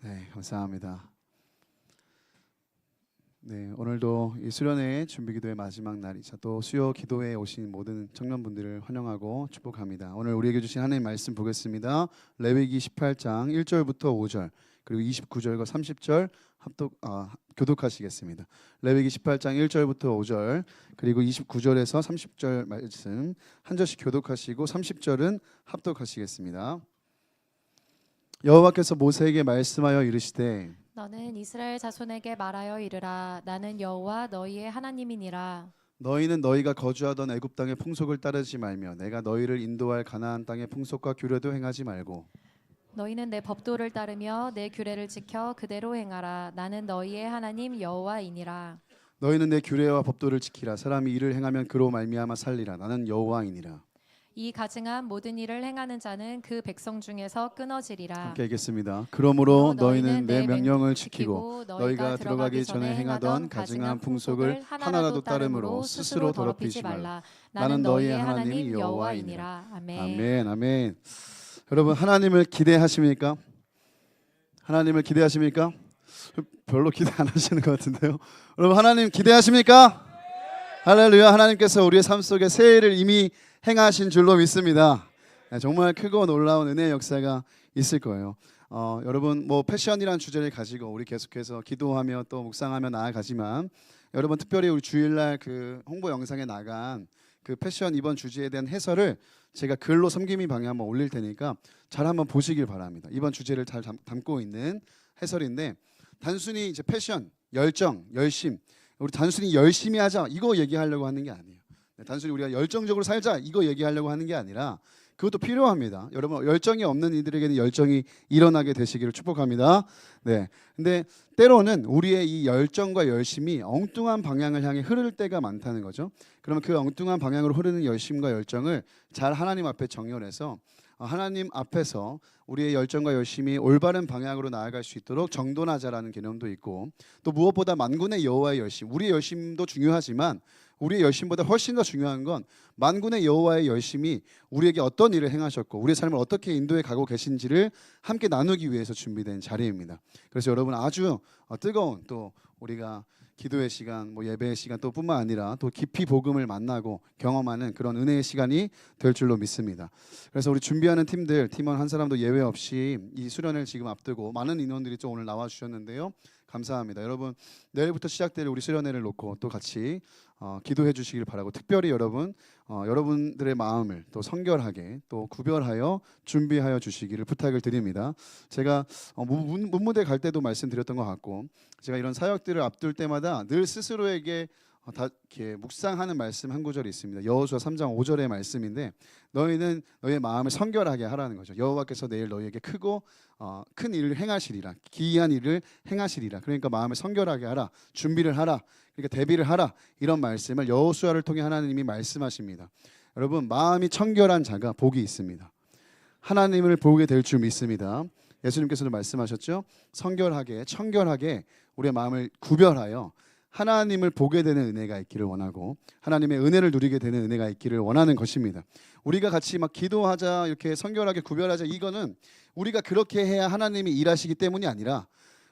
네, 감사합니다. 네, 오늘도 이 수련회 준비기도의 마지막 날이자 또 수요 기도회에 오신 모든 청년분들을 환영하고 축복합니다. 오늘 우리에게 주신 하나님의 말씀 보겠습니다. 레위기 18장 1절부터 5절 그리고 29절과 30절 교독하시겠습니다. 레위기 18장 1절부터 5절 그리고 29절에서 30절 말씀 한 절씩 교독하시고 30절은 합독하시겠습니다. 여호와께서 모세에게 말씀하여 이르시되 너는 이스라엘 자손에게 말하여 이르라. 나는 여호와 너희의 하나님이니라. 너희는 너희가 거주하던 애굽 땅의 풍속을 따르지 말며 내가 너희를 인도할 가나안 땅의 풍속과 규례도 행하지 말고 너희는 내 법도를 따르며 내 규례를 지켜 그대로 행하라. 나는 너희의 하나님 여호와이니라. 너희는 내 규례와 법도를 지키라. 사람이 이를 행하면 그로 말미암아 살리라. 나는 여호와이니라. 이 가증한 모든 일을 행하는 자는 그 백성 중에서 끊어지리라. 함께 읽겠습니다. 그러므로 너희는 내 명령을 지키고 지키고 너희가 들어가기 전에 행하던 가증한 풍속을 하나라도 따름으로 스스로 더럽히지 말라. 나는 너희의 하나님 여호와이니라. 아멘. 아멘. 아멘. 여러분 하나님을 기대하십니까? 하나님을 기대하십니까? 별로 기대 안 하시는 것 같은데요. 여러분 하나님 기대하십니까? 할렐루야. 하나님께서 우리의 삶 속에 새 일을 이미 행하신 줄로 믿습니다. 정말 크고 놀라운 은혜의 역사가 있을 거예요. 여러분 뭐 패션이라는 주제를 가지고 우리 계속해서 기도하며 또 묵상하며 나아가지만 여러분 특별히 우리 주일날 그 홍보 영상에 나간 그 패션 이번 주제에 대한 해설을 제가 글로 섬김이 방에 한번 올릴 테니까 잘 한번 보시길 바랍니다. 이번 주제를 잘 담고 있는 해설인데 단순히 이제 패션, 열정, 열심 우리 단순히 열심히 하자 이거 얘기하려고 하는 게 아니에요. 단순히 우리가 열정적으로 살자 이거 얘기하려고 하는 게 아니라 그것도 필요합니다. 여러분 열정이 없는 이들에게는 열정이 일어나게 되시기를 축복합니다. 네. 근데 때로는 우리의 이 열정과 열심이 엉뚱한 방향을 향해 흐를 때가 많다는 거죠. 그러면 그 엉뚱한 방향으로 흐르는 열심과 열정을 잘 하나님 앞에 정렬해서 하나님 앞에서 우리의 열정과 열심이 올바른 방향으로 나아갈 수 있도록 정돈하자라는 개념도 있고 또 무엇보다 만군의 여호와의 열심 우리의 열심도 중요하지만 우리의 열심보다 훨씬 더 중요한 건 만군의 여호와의 열심이 우리에게 어떤 일을 행하셨고 우리의 삶을 어떻게 인도해 가고 계신지를 함께 나누기 위해서 준비된 자리입니다. 그래서 여러분 아주 뜨거운 또 우리가 기도의 시간, 뭐 예배의 시간 또 뿐만 아니라 또 깊이 복음을 만나고 경험하는 그런 은혜의 시간이 될 줄로 믿습니다. 그래서 우리 준비하는 팀원 한 사람도 예외 없이 이 수련을 지금 앞두고 많은 인원들이 또 오늘 나와 주셨는데요. 감사합니다. 여러분 내일부터 시작될 우리 수련회를 놓고 또 같이 기도해 주시길 바라고 특별히 여러분들의 마음을 또 성결하게 또 구별하여 준비하여 주시기를 부탁을 드립니다. 제가 문무대 갈 때도 말씀드렸던 것 같고 제가 이런 사역들을 앞둘 때마다 늘 스스로에게 다 이렇게 묵상하는 말씀 한 구절이 있습니다. 여호수아 3장 5절의 말씀인데 너희는 너희의 마음을 성결하게 하라는 거죠. 여호와께서 내일 너희에게 크고 큰 일을 행하시리라. 기이한 일을 행하시리라. 그러니까 마음을 성결하게 하라. 준비를 하라. 그러니까 대비를 하라. 이런 말씀을 여호수아를 통해 하나님이 말씀하십니다. 여러분 마음이 청결한 자가 복이 있습니다. 하나님을 보게 될 줄 믿습니다. 예수님께서도 말씀하셨죠. 성결하게 청결하게 우리의 마음을 구별하여 하나님을 보게 되는 은혜가 있기를 원하고 하나님의 은혜를 누리게 되는 은혜가 있기를 원하는 것입니다. 우리가 같이 막 기도하자 이렇게 성결하게 구별하자 이거는 우리가 그렇게 해야 하나님이 일하시기 때문이 아니라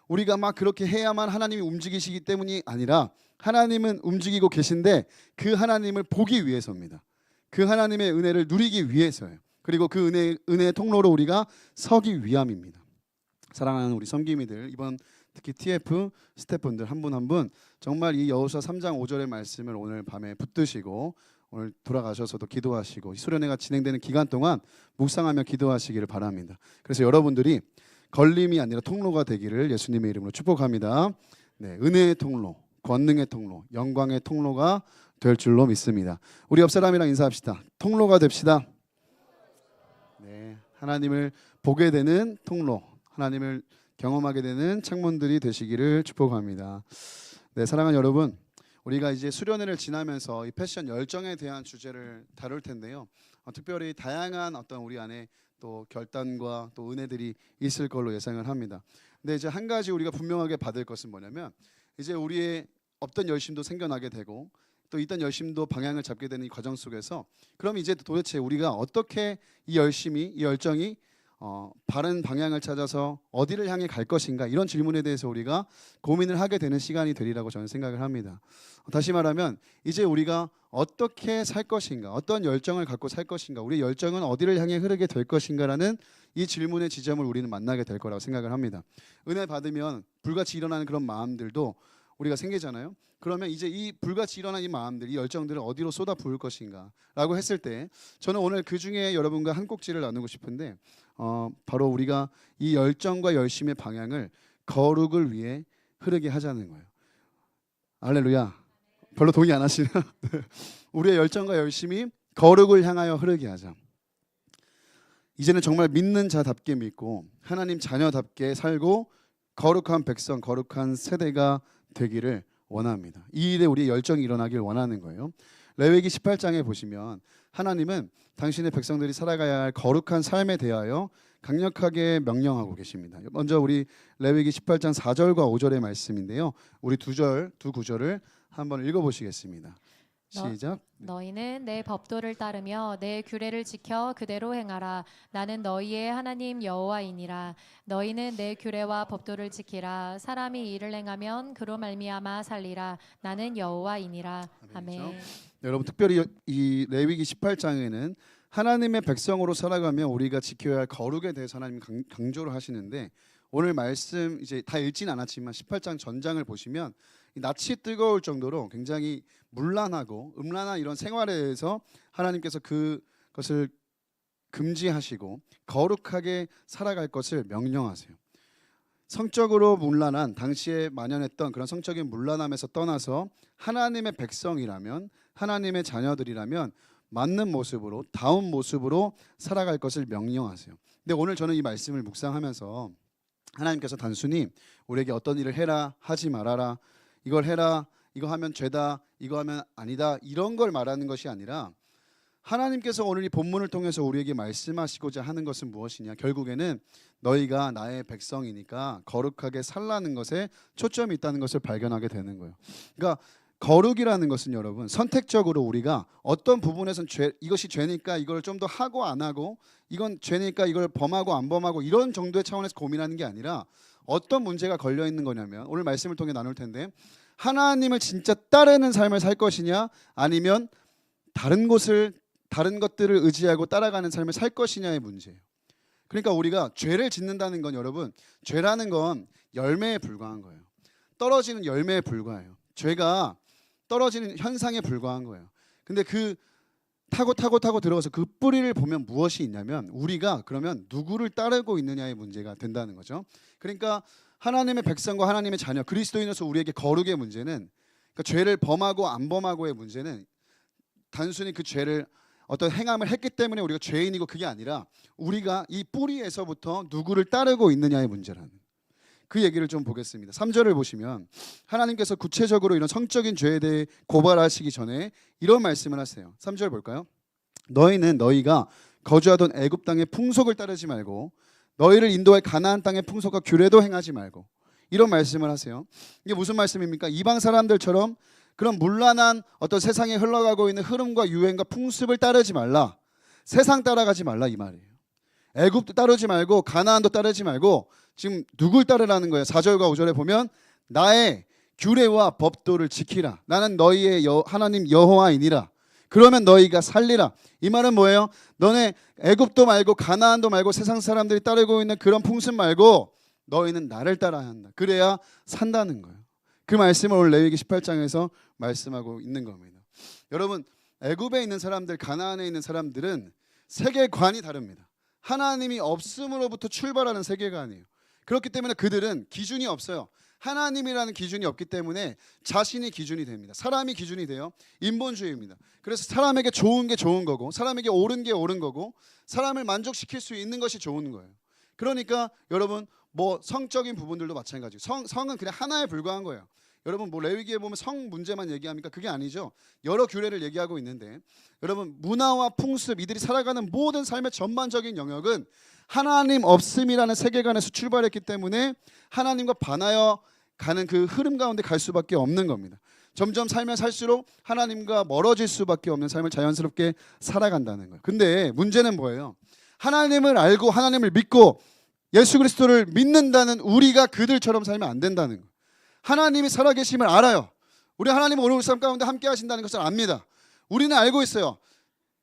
우리가 막 그렇게 해야만 하나님이 움직이시기 때문이 아니라 하나님은 움직이고 계신데 그 하나님을 보기 위해서입니다. 그 하나님의 은혜를 누리기 위해서예요. 그리고 그 은혜의 통로로 우리가 서기 위함입니다. 사랑하는 우리 섬김이들 이번 특히 TF 스태프분들 한 분 한 분 정말 이 여호수아 3장 5절의 말씀을 오늘 밤에 붙드시고 오늘 돌아가셔서도 기도하시고 수련회가 진행되는 기간 동안 묵상하며 기도하시기를 바랍니다. 그래서 여러분들이 걸림이 아니라 통로가 되기를 예수님의 이름으로 축복합니다. 네, 은혜의 통로, 권능의 통로, 영광의 통로가 될 줄로 믿습니다. 우리 옆 사람이랑 인사합시다. 통로가 됩시다. 네, 하나님을 보게 되는 통로, 하나님을 경험하게 되는 창문들이 되시기를 축복합니다. 네, 사랑하는 여러분, 우리가 이제 수련회를 지나면서 이 패션 열정에 대한 주제를 다룰 텐데요. 특별히 다양한 어떤 우리 안에 또 결단과 또 은혜들이 있을 걸로 예상을 합니다. 근데 이제 한 가지 우리가 분명하게 받을 것은 뭐냐면 이제 우리의 없던 열심도 생겨나게 되고 또 있던 열심도 방향을 잡게 되는 이 과정 속에서 그럼 이제 도대체 우리가 어떻게 이 열심이 이 열정이 바른 방향을 찾아서 어디를 향해 갈 것인가 이런 질문에 대해서 우리가 고민을 하게 되는 시간이 되리라고 저는 생각을 합니다. 다시 말하면 이제 우리가 어떻게 살 것인가, 어떤 열정을 갖고 살 것인가, 우리의 열정은 어디를 향해 흐르게 될 것인가라는 이 질문의 지점을 우리는 만나게 될 거라고 생각을 합니다. 은혜 받으면 불같이 일어나는 그런 마음들도 우리가 생기잖아요. 그러면 이제 이 불같이 일어난 이 마음들, 이 열정들을 어디로 쏟아 부을 것인가라고 했을 때 저는 오늘 그 중에 여러분과 한 꼭지를 나누고 싶은데 바로 우리가 이 열정과 열심의 방향을 거룩을 위해 흐르게 하자는 거예요. 할렐루야. 별로 동의 안 하시나? 우리의 열정과 열심이 거룩을 향하여 흐르게 하자. 이제는 정말 믿는 자답게 믿고 하나님 자녀답게 살고 거룩한 백성, 거룩한 세대가 되기를 원합니다. 이 일에 우리의 열정이 일어나길 원하는 거예요. 레위기 18장에 보시면 하나님은 당신의 백성들이 살아가야 할 거룩한 삶에 대하여 강력하게 명령하고 계십니다. 먼저 우리 레위기 18장 4절과 5절의 말씀인데요. 우리 두 구절을 한번 읽어보시겠습니다. 시작. 너희는 내 법도를 따르며 내 규례를 지켜 그대로 행하라. 나는 너희의 하나님 여호와이니라. 너희는 내 규례와 법도를 지키라. 사람이 이를 행하면 그로 말미암아 살리라. 나는 여호와이니라. 아멘. 네, 여러분 특별히 이 레위기 18장에는 하나님의 백성으로 살아가며 우리가 지켜야 할 거룩에 대해서 하나님 강조를 하시는데 오늘 말씀 이제 다 읽진 않았지만 18장 전장을 보시면 낯이 뜨거울 정도로 굉장히 문란하고 음란한 이런 생활에서 하나님께서 그것을 금지하시고 거룩하게 살아갈 것을 명령하세요. 성적으로 문란한 당시에 만연했던 그런 성적인 문란함에서 떠나서 하나님의 백성이라면 하나님의 자녀들이라면 맞는 모습으로 다운 모습으로 살아갈 것을 명령하세요. 근데 오늘 저는 이 말씀을 묵상하면서 하나님께서 단순히 우리에게 어떤 일을 해라 하지 말아라 이걸 해라 이거 하면 죄다 이거 하면 아니다 이런 걸 말하는 것이 아니라 하나님께서 오늘 이 본문을 통해서 우리에게 말씀하시고자 하는 것은 무엇이냐 결국에는 너희가 나의 백성이니까 거룩하게 살라는 것에 초점이 있다는 것을 발견하게 되는 거예요. 그러니까 거룩이라는 것은 여러분 선택적으로 우리가 어떤 부분에선 이것이 죄니까 이걸 좀 더 하고 안 하고 이건 죄니까 이걸 범하고 안 범하고 이런 정도의 차원에서 고민하는 게 아니라 어떤 문제가 걸려 있는 거냐면 오늘 말씀을 통해 나눌 텐데 하나님을 진짜 따르는 삶을 살 것이냐 아니면 다른 것들을 의지하고 따라가는 삶을 살 것이냐의 문제예요. 그러니까 우리가 죄를 짓는다는 건 여러분 죄라는 건 열매에 불과한 거예요. 떨어지는 열매에 불과해요. 죄가 떨어지는 현상에 불과한 거예요. 근데 그 타고 들어가서 그 뿌리를 보면 무엇이 있냐면 우리가 그러면 누구를 따르고 있느냐의 문제가 된다는 거죠. 그러니까 하나님의 백성과 하나님의 자녀 그리스도인으로서 우리에게 거룩의 문제는 그러니까 죄를 범하고 안 범하고의 문제는 단순히 그 죄를 어떤 행함을 했기 때문에 우리가 죄인이고 그게 아니라 우리가 이 뿌리에서부터 누구를 따르고 있느냐의 문제라는 그 얘기를 좀 보겠습니다. 3절을 보시면 하나님께서 구체적으로 이런 성적인 죄에 대해 고발하시기 전에 이런 말씀을 하세요. 3절 볼까요? 너희는 너희가 거주하던 애굽 땅의 풍속을 따르지 말고 너희를 인도할 가나안 땅의 풍속과 규례도 행하지 말고 이런 말씀을 하세요. 이게 무슨 말씀입니까? 이방 사람들처럼 그런 문란한 어떤 세상에 흘러가고 있는 흐름과 유행과 풍습을 따르지 말라. 세상 따라가지 말라 이 말이에요. 애굽도 따르지 말고 가나안도 따르지 말고 지금 누굴 따르라는 거예요. 4절과 5절에 보면 나의 규례와 법도를 지키라. 나는 너희의 하나님 여호와이니라. 그러면 너희가 살리라. 이 말은 뭐예요? 너네 애굽도 말고 가나안도 말고 세상 사람들이 따르고 있는 그런 풍습 말고 너희는 나를 따라야 한다. 그래야 산다는 거예요. 그 말씀을 오늘 레위기 18장에서 말씀하고 있는 겁니다. 여러분 애굽에 있는 사람들 가나안에 있는 사람들은 세계관이 다릅니다. 하나님이 없음으로부터 출발하는 세계관이에요. 그렇기 때문에 그들은 기준이 없어요. 하나님이라는 기준이 없기 때문에 자신이 기준이 됩니다. 사람이 기준이 돼요. 인본주의입니다. 그래서 사람에게 좋은 게 좋은 거고 사람에게 옳은 게 옳은 거고 사람을 만족시킬 수 있는 것이 좋은 거예요. 그러니까 여러분 뭐 성적인 부분들도 마찬가지고 성은 그냥 하나에 불과한 거예요. 여러분 뭐 레위기에 보면 성 문제만 얘기합니까? 그게 아니죠. 여러 규례를 얘기하고 있는데 여러분 문화와 풍습 이들이 살아가는 모든 삶의 전반적인 영역은 하나님 없음이라는 세계관에서 출발했기 때문에 하나님과 반하여 가는 그 흐름 가운데 갈 수밖에 없는 겁니다. 점점 살면 살수록 하나님과 멀어질 수밖에 없는 삶을 자연스럽게 살아간다는 거예요. 근데 문제는 뭐예요? 하나님을 알고 하나님을 믿고 예수 그리스도를 믿는다는 우리가 그들처럼 살면 안 된다는 거예요. 하나님이 살아계심을 알아요. 우리 하나님은 오늘 우리 삶 가운데 함께 하신다는 것을 압니다. 우리는 알고 있어요.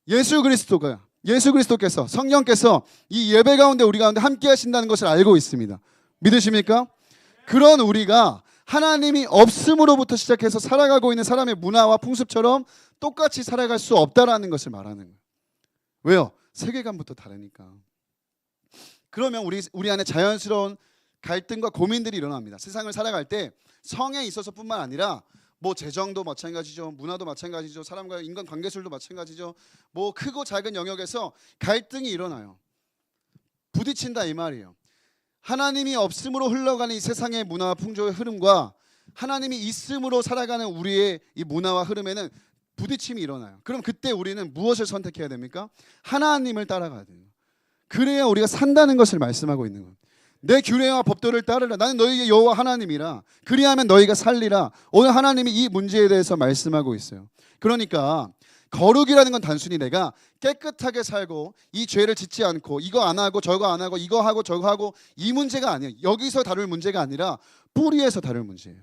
예수 그리스도께서 성령께서 이 예배 가운데 우리 가운데 함께 하신다는 것을 알고 있습니다. 믿으십니까? 그런 우리가 하나님이 없음으로부터 시작해서 살아가고 있는 사람의 문화와 풍습처럼 똑같이 살아갈 수 없다라는 것을 말하는 거예요. 왜요? 세계관부터 다르니까. 그러면 우리 안에 자연스러운 갈등과 고민들이 일어납니다. 세상을 살아갈 때 성에 있어서뿐만 아니라 뭐 재정도 마찬가지죠. 문화도 마찬가지죠. 사람과 인간 관계술도 마찬가지죠. 뭐 크고 작은 영역에서 갈등이 일어나요. 부딪힌다 이 말이에요. 하나님이 없음으로 흘러가는 이 세상의 문화와 풍조의 흐름과 하나님이 있음으로 살아가는 우리의 이 문화와 흐름에는 부딪힘이 일어나요. 그럼 그때 우리는 무엇을 선택해야 됩니까? 하나님을 따라가야 돼요. 그래야 우리가 산다는 것을 말씀하고 있는 거예요. 내 규례와 법도를 따르라. 나는 너희의 여호와 하나님이라. 그리하면 너희가 살리라. 오늘 하나님이 이 문제에 대해서 말씀하고 있어요. 그러니까 거룩이라는 건 단순히 내가 깨끗하게 살고 이 죄를 짓지 않고 이거 안 하고 저거 안 하고 이거 하고 저거 하고 이 문제가 아니에요. 여기서 다룰 문제가 아니라 뿌리에서 다룰 문제예요.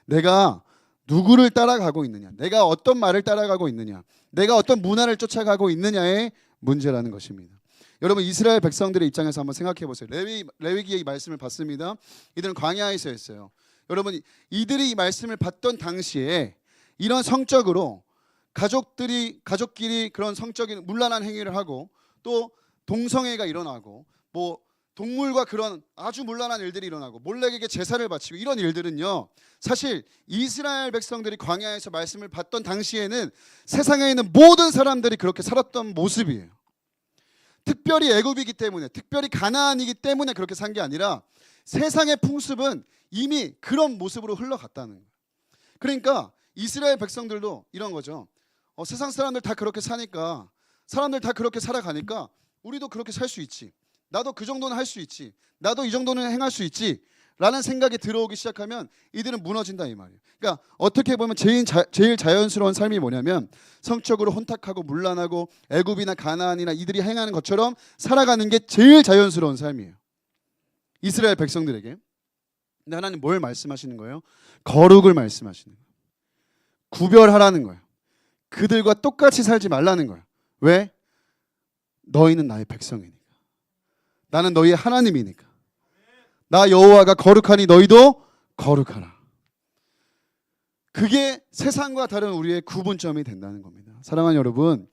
내가 누구를 따라가고 있느냐, 내가 어떤 말을 따라가고 있느냐, 내가 어떤 문화를 쫓아가고 있느냐의 문제라는 것입니다. 여러분 이스라엘 백성들의 입장에서 한번 생각해 보세요. 레위기의 이 말씀을 봤습니다. 이들은 광야에서 했어요. 여러분 이들이 이 말씀을 받던 당시에 이런 성적으로 가족끼리 그런 성적인 문란한 행위를 하고 또 동성애가 일어나고 뭐 동물과 그런 아주 문란한 일들이 일어나고 몰렉에게 제사를 바치고 이런 일들은요, 사실 이스라엘 백성들이 광야에서 말씀을 받던 당시에는 세상에 있는 모든 사람들이 그렇게 살았던 모습이에요. 특별히 애굽이기 때문에, 특별히 가나안이기 때문에 그렇게 산 게 아니라 세상의 풍습은 이미 그런 모습으로 흘러갔다는 거예요. 그러니까 이스라엘 백성들도 이런 거죠. 세상 사람들 다 그렇게 사니까, 사람들 다 그렇게 살아가니까 우리도 그렇게 살 수 있지. 나도 그 정도는 할 수 있지. 나도 이 정도는 행할 수 있지. 라는 생각이 들어오기 시작하면 이들은 무너진다 이 말이에요. 그러니까 어떻게 보면 제일 자연스러운 삶이 뭐냐면 성적으로 혼탁하고 문란하고 애굽이나 가나안이나 이들이 행하는 것처럼 살아가는 게 제일 자연스러운 삶이에요. 이스라엘 백성들에게. 근데 하나님 뭘 말씀하시는 거예요? 거룩을 말씀하시는 거예요. 구별하라는 거예요. 그들과 똑같이 살지 말라는 거예요. 왜? 너희는 나의 백성이니까. 나는 너희의 하나님이니까. 나 여호와가 거룩하니 너희도 거룩하라. 그게 세상과 다른 우리의 구분점이 된다는 겁니다. 사랑하는 여러분,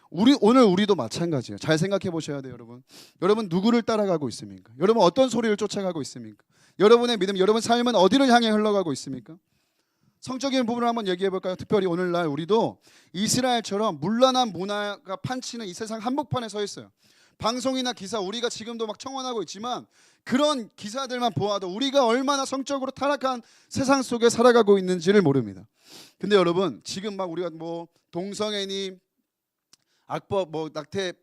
오늘 우리도 마찬가지예요. 잘 생각해 보셔야 돼요, 여러분. 여러분 누구를 따라가고 있습니까? 여러분 어떤 소리를 쫓아가고 있습니까? 여러분의 믿음, 여러분 삶은 어디를 향해 흘러가고 있습니까? 성적인 부분을 한번 얘기해 볼까요? 특별히 오늘날 우리도 이스라엘처럼 문란한 문화가 판치는 이 세상 한복판에 서 있어요. 방송이나 기사, 우리가 지금도 막 청원하고 있지만 그런 기사들만 보아도 우리가 얼마나 성적으로 타락한 세상 속에 살아가고 있는지를 모릅니다. 근데 여러분 지금 막 우리가 뭐 동성애니 악법 뭐 낙태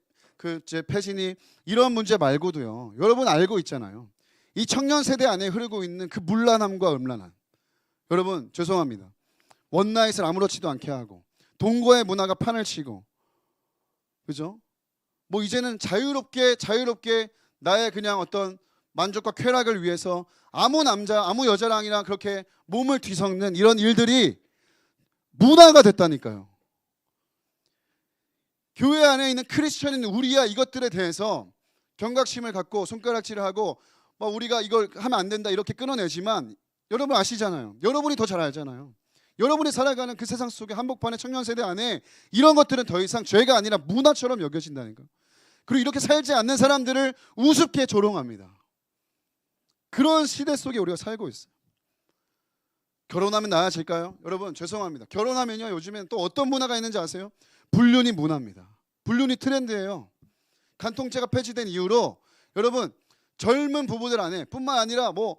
폐신이 이런 문제 말고도요, 여러분 알고 있잖아요. 이 청년 세대 안에 흐르고 있는 그 문란함과 음란함. 여러분 죄송합니다. 원나잇을 아무렇지도 않게 하고 동거의 문화가 판을 치고, 그죠? 뭐 이제는 자유롭게 나의 그냥 어떤 만족과 쾌락을 위해서 아무 남자 아무 여자랑이랑 그렇게 몸을 뒤섞는 이런 일들이 문화가 됐다니까요. 교회 안에 있는 크리스천인 우리야 이것들에 대해서 경각심을 갖고 손가락질을 하고 뭐 우리가 이걸 하면 안 된다 이렇게 끊어내지만 여러분 아시잖아요. 여러분이 더 잘 알잖아요. 여러분이 살아가는 그 세상 속의 한복판의 청년 세대 안에 이런 것들은 더 이상 죄가 아니라 문화처럼 여겨진다니까. 그리고 이렇게 살지 않는 사람들을 우습게 조롱합니다. 그런 시대 속에 우리가 살고 있어요. 결혼하면 나아질까요? 여러분 죄송합니다. 결혼하면요 요즘엔 또 어떤 문화가 있는지 아세요? 불륜이 문화입니다. 불륜이 트렌드예요. 간통죄가 폐지된 이후로 여러분 젊은 부부들 안에 뿐만 아니라 뭐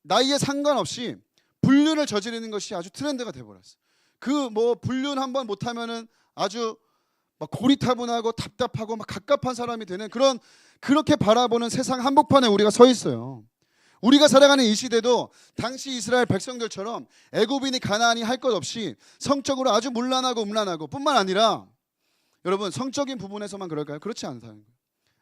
나이에 상관없이 불륜을 저지르는 것이 아주 트렌드가 돼버렸어요. 그 뭐 불륜 한번 못하면은 아주 막 고리타분하고 답답하고 막 갑갑한 사람이 되는 그렇게 바라보는 세상 한복판에 우리가 서 있어요. 우리가 살아가는 이 시대도 당시 이스라엘 백성들처럼 애굽인이 가나안이 할 것 없이 성적으로 아주 문란하고 음란하고 뿐만 아니라 여러분 성적인 부분에서만 그럴까요? 그렇지 않다는 거예요.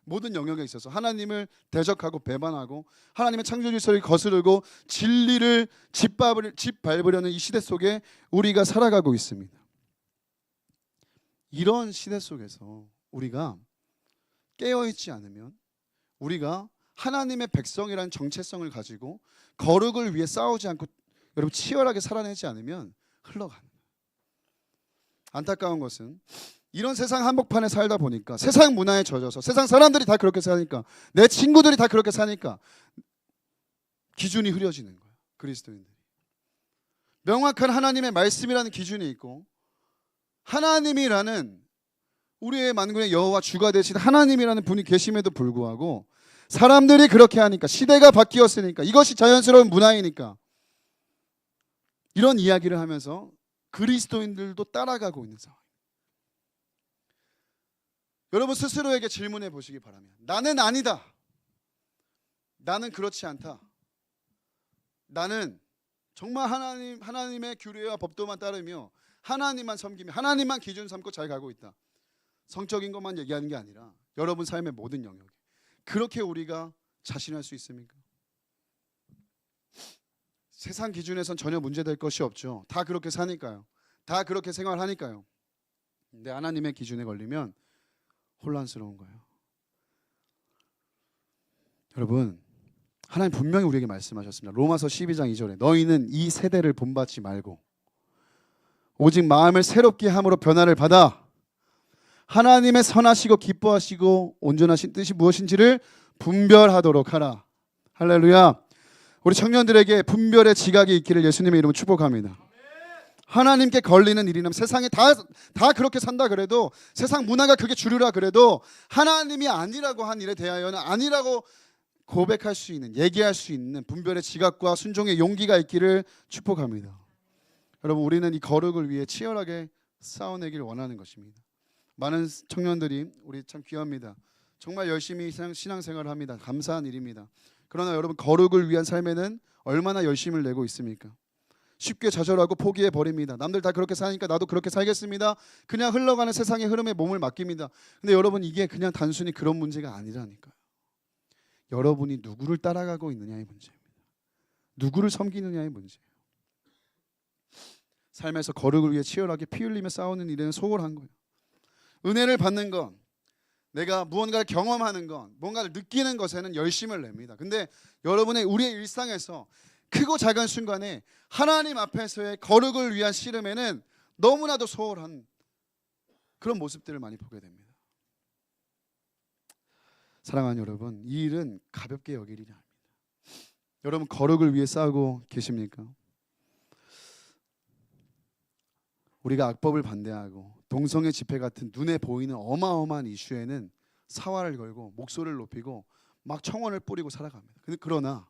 모든 영역에 있어서 하나님을 대적하고 배반하고 하나님의 창조 질서를 거스르고 진리를 짓밟으려는 이 시대 속에 우리가 살아가고 있습니다. 이런 시대 속에서 우리가 깨어있지 않으면, 우리가 하나님의 백성이라는 정체성을 가지고 거룩을 위해 싸우지 않고 여러분 치열하게 살아내지 않으면 흘러가는 거예요. 안타까운 것은 이런 세상 한복판에 살다 보니까, 세상 문화에 젖어서 세상 사람들이 다 그렇게 사니까, 내 친구들이 다 그렇게 사니까 기준이 흐려지는 거예요. 그리스도인들이 명확한 하나님의 말씀이라는 기준이 있고, 하나님이라는 우리의 만군의 여호와 주가 되신 하나님이라는 분이 계심에도 불구하고 사람들이 그렇게 하니까, 시대가 바뀌었으니까, 이것이 자연스러운 문화이니까 이런 이야기를 하면서 그리스도인들도 따라가고 있는 상황입니다. 여러분 스스로에게 질문해 보시기 바랍니다. 나는 아니다. 나는 그렇지 않다. 나는 정말 하나님의 규례와 법도만 따르며 하나님만 섬기며 하나님만 기준 삼고 잘 가고 있다. 성적인 것만 얘기하는 게 아니라 여러분 삶의 모든 영역에 그렇게 우리가 자신할 수 있습니까? 세상 기준에선 전혀 문제될 것이 없죠. 다 그렇게 사니까요. 다 그렇게 생활하니까요. 근데 하나님의 기준에 걸리면 혼란스러운 거예요. 여러분, 하나님 분명히 우리에게 말씀하셨습니다. 로마서 12장 2절에 너희는 이 세대를 본받지 말고 오직 마음을 새롭게 함으로 변화를 받아 하나님의 선하시고 기뻐하시고 온전하신 뜻이 무엇인지를 분별하도록 하라. 할렐루야. 우리 청년들에게 분별의 지각이 있기를 예수님의 이름으로 축복합니다. 하나님께 걸리는 일이라면 세상에 다 그렇게 산다 그래도, 세상 문화가 그게 주류라 그래도 하나님이 아니라고 한 일에 대하여는 아니라고 고백할 수 있는, 얘기할 수 있는 분별의 지각과 순종의 용기가 있기를 축복합니다. 여러분, 우리는 이 거룩을 위해 치열하게 싸워내길 원하는 것입니다. 많은 청년들이 우리 참 귀합니다. 정말 열심히 신앙생활을 합니다. 감사한 일입니다. 그러나 여러분, 거룩을 위한 삶에는 얼마나 열심을 내고 있습니까? 쉽게 좌절하고 포기해 버립니다. 남들 다 그렇게 사니까 나도 그렇게 살겠습니다. 그냥 흘러가는 세상의 흐름에 몸을 맡깁니다. 근데 여러분, 이게 그냥 단순히 그런 문제가 아니라니까요. 여러분이 누구를 따라가고 있느냐의 문제입니다. 누구를 섬기느냐의 문제예요. 삶에서 거룩을 위해 치열하게 피 흘리며 싸우는 일에는 소홀한 거예요. 은혜를 받는 건, 내가 무언가를 경험하는 건, 뭔가를 느끼는 것에는 열심을 냅니다. 근데 여러분의 우리의 일상에서 크고 작은 순간에 하나님 앞에서의 거룩을 위한 씨름에는 너무나도 소홀한 그런 모습들을 많이 보게 됩니다. 사랑하는 여러분, 이 일은 가볍게 여길 일이 아닙니다. 여러분, 거룩을 위해 싸우고 계십니까? 우리가 악법을 반대하고 동성애 집회 같은 눈에 보이는 어마어마한 이슈에는 사활을 걸고 목소리를 높이고 막 청원을 뿌리고 살아갑니다. 그러나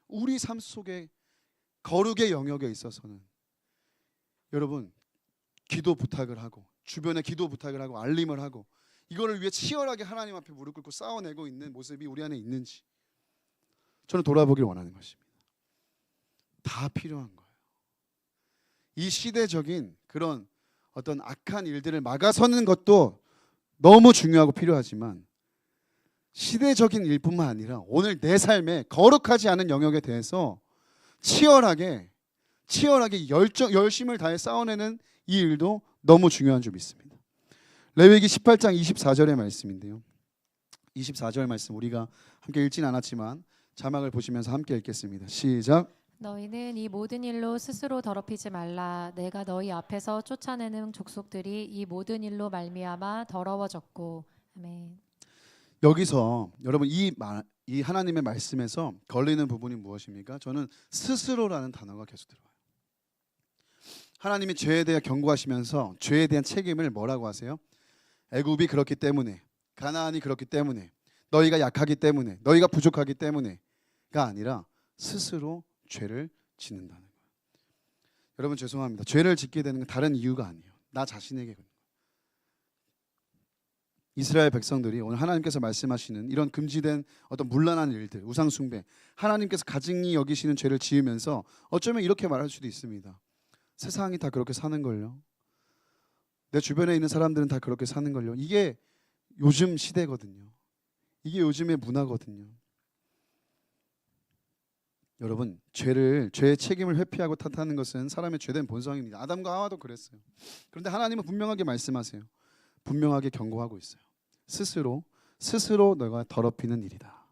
우리 삶 속에 거룩의 영역에 있어서는 여러분, 기도 부탁을 하고 주변에 기도 부탁을 하고 알림을 하고 이거를 위해 치열하게 하나님 앞에 무릎 꿇고 싸워내고 있는 모습이 우리 안에 있는지 저는 돌아보길 원하는 것입니다. 다 필요한 거예요. 이 시대적인 그런 어떤 악한 일들을 막아서는 것도 너무 중요하고 필요하지만, 시대적인 일뿐만 아니라 오늘 내 삶에 거룩하지 않은 영역에 대해서 치열하게 열심을 다해 싸워내는 이 일도 너무 중요한 줄 믿습니다. 레위기 18장 24절의 말씀인데요. 24절 말씀 우리가 함께 읽진 않았지만 자막을 보시면서 함께 읽겠습니다. 시작. 너희는 이 모든 일로 스스로 더럽히지 말라. 내가 너희 앞에서 쫓아내는 족속들이 이 모든 일로 말미암아 더러워졌고. 아멘. 여기서 여러분 이 하나님의 말씀에서 걸리는 부분이 무엇입니까? 저는 스스로라는 단어가 계속 들어와요. 하나님이 죄에 대해 경고하시면서 죄에 대한 책임을 뭐라고 하세요? 애굽이 그렇기 때문에, 가나안이 그렇기 때문에, 너희가 약하기 때문에, 너희가 부족하기 때문에가 아니라 스스로 죄를 짓는다는 거예요. 여러분 죄송합니다. 죄를 짓게 되는 건 다른 이유가 아니에요. 나 자신에게. 이스라엘 백성들이 오늘 하나님께서 말씀하시는 이런 금지된 어떤 문란한 일들, 우상 숭배, 하나님께서 가증히 여기시는 죄를 지으면서 어쩌면 이렇게 말할 수도 있습니다. 세상이 다 그렇게 사는 걸요. 내 주변에 있는 사람들은 다 그렇게 사는 걸요. 이게 요즘 시대거든요. 이게 요즘의 문화거든요. 여러분, 죄의 책임을 회피하고 탓하는 것은 사람의 죄된 본성입니다. 아담과 하와도 그랬어요. 그런데 하나님은 분명하게 말씀하세요. 분명하게 경고하고 있어요. 스스로 너가 더럽히는 일이다.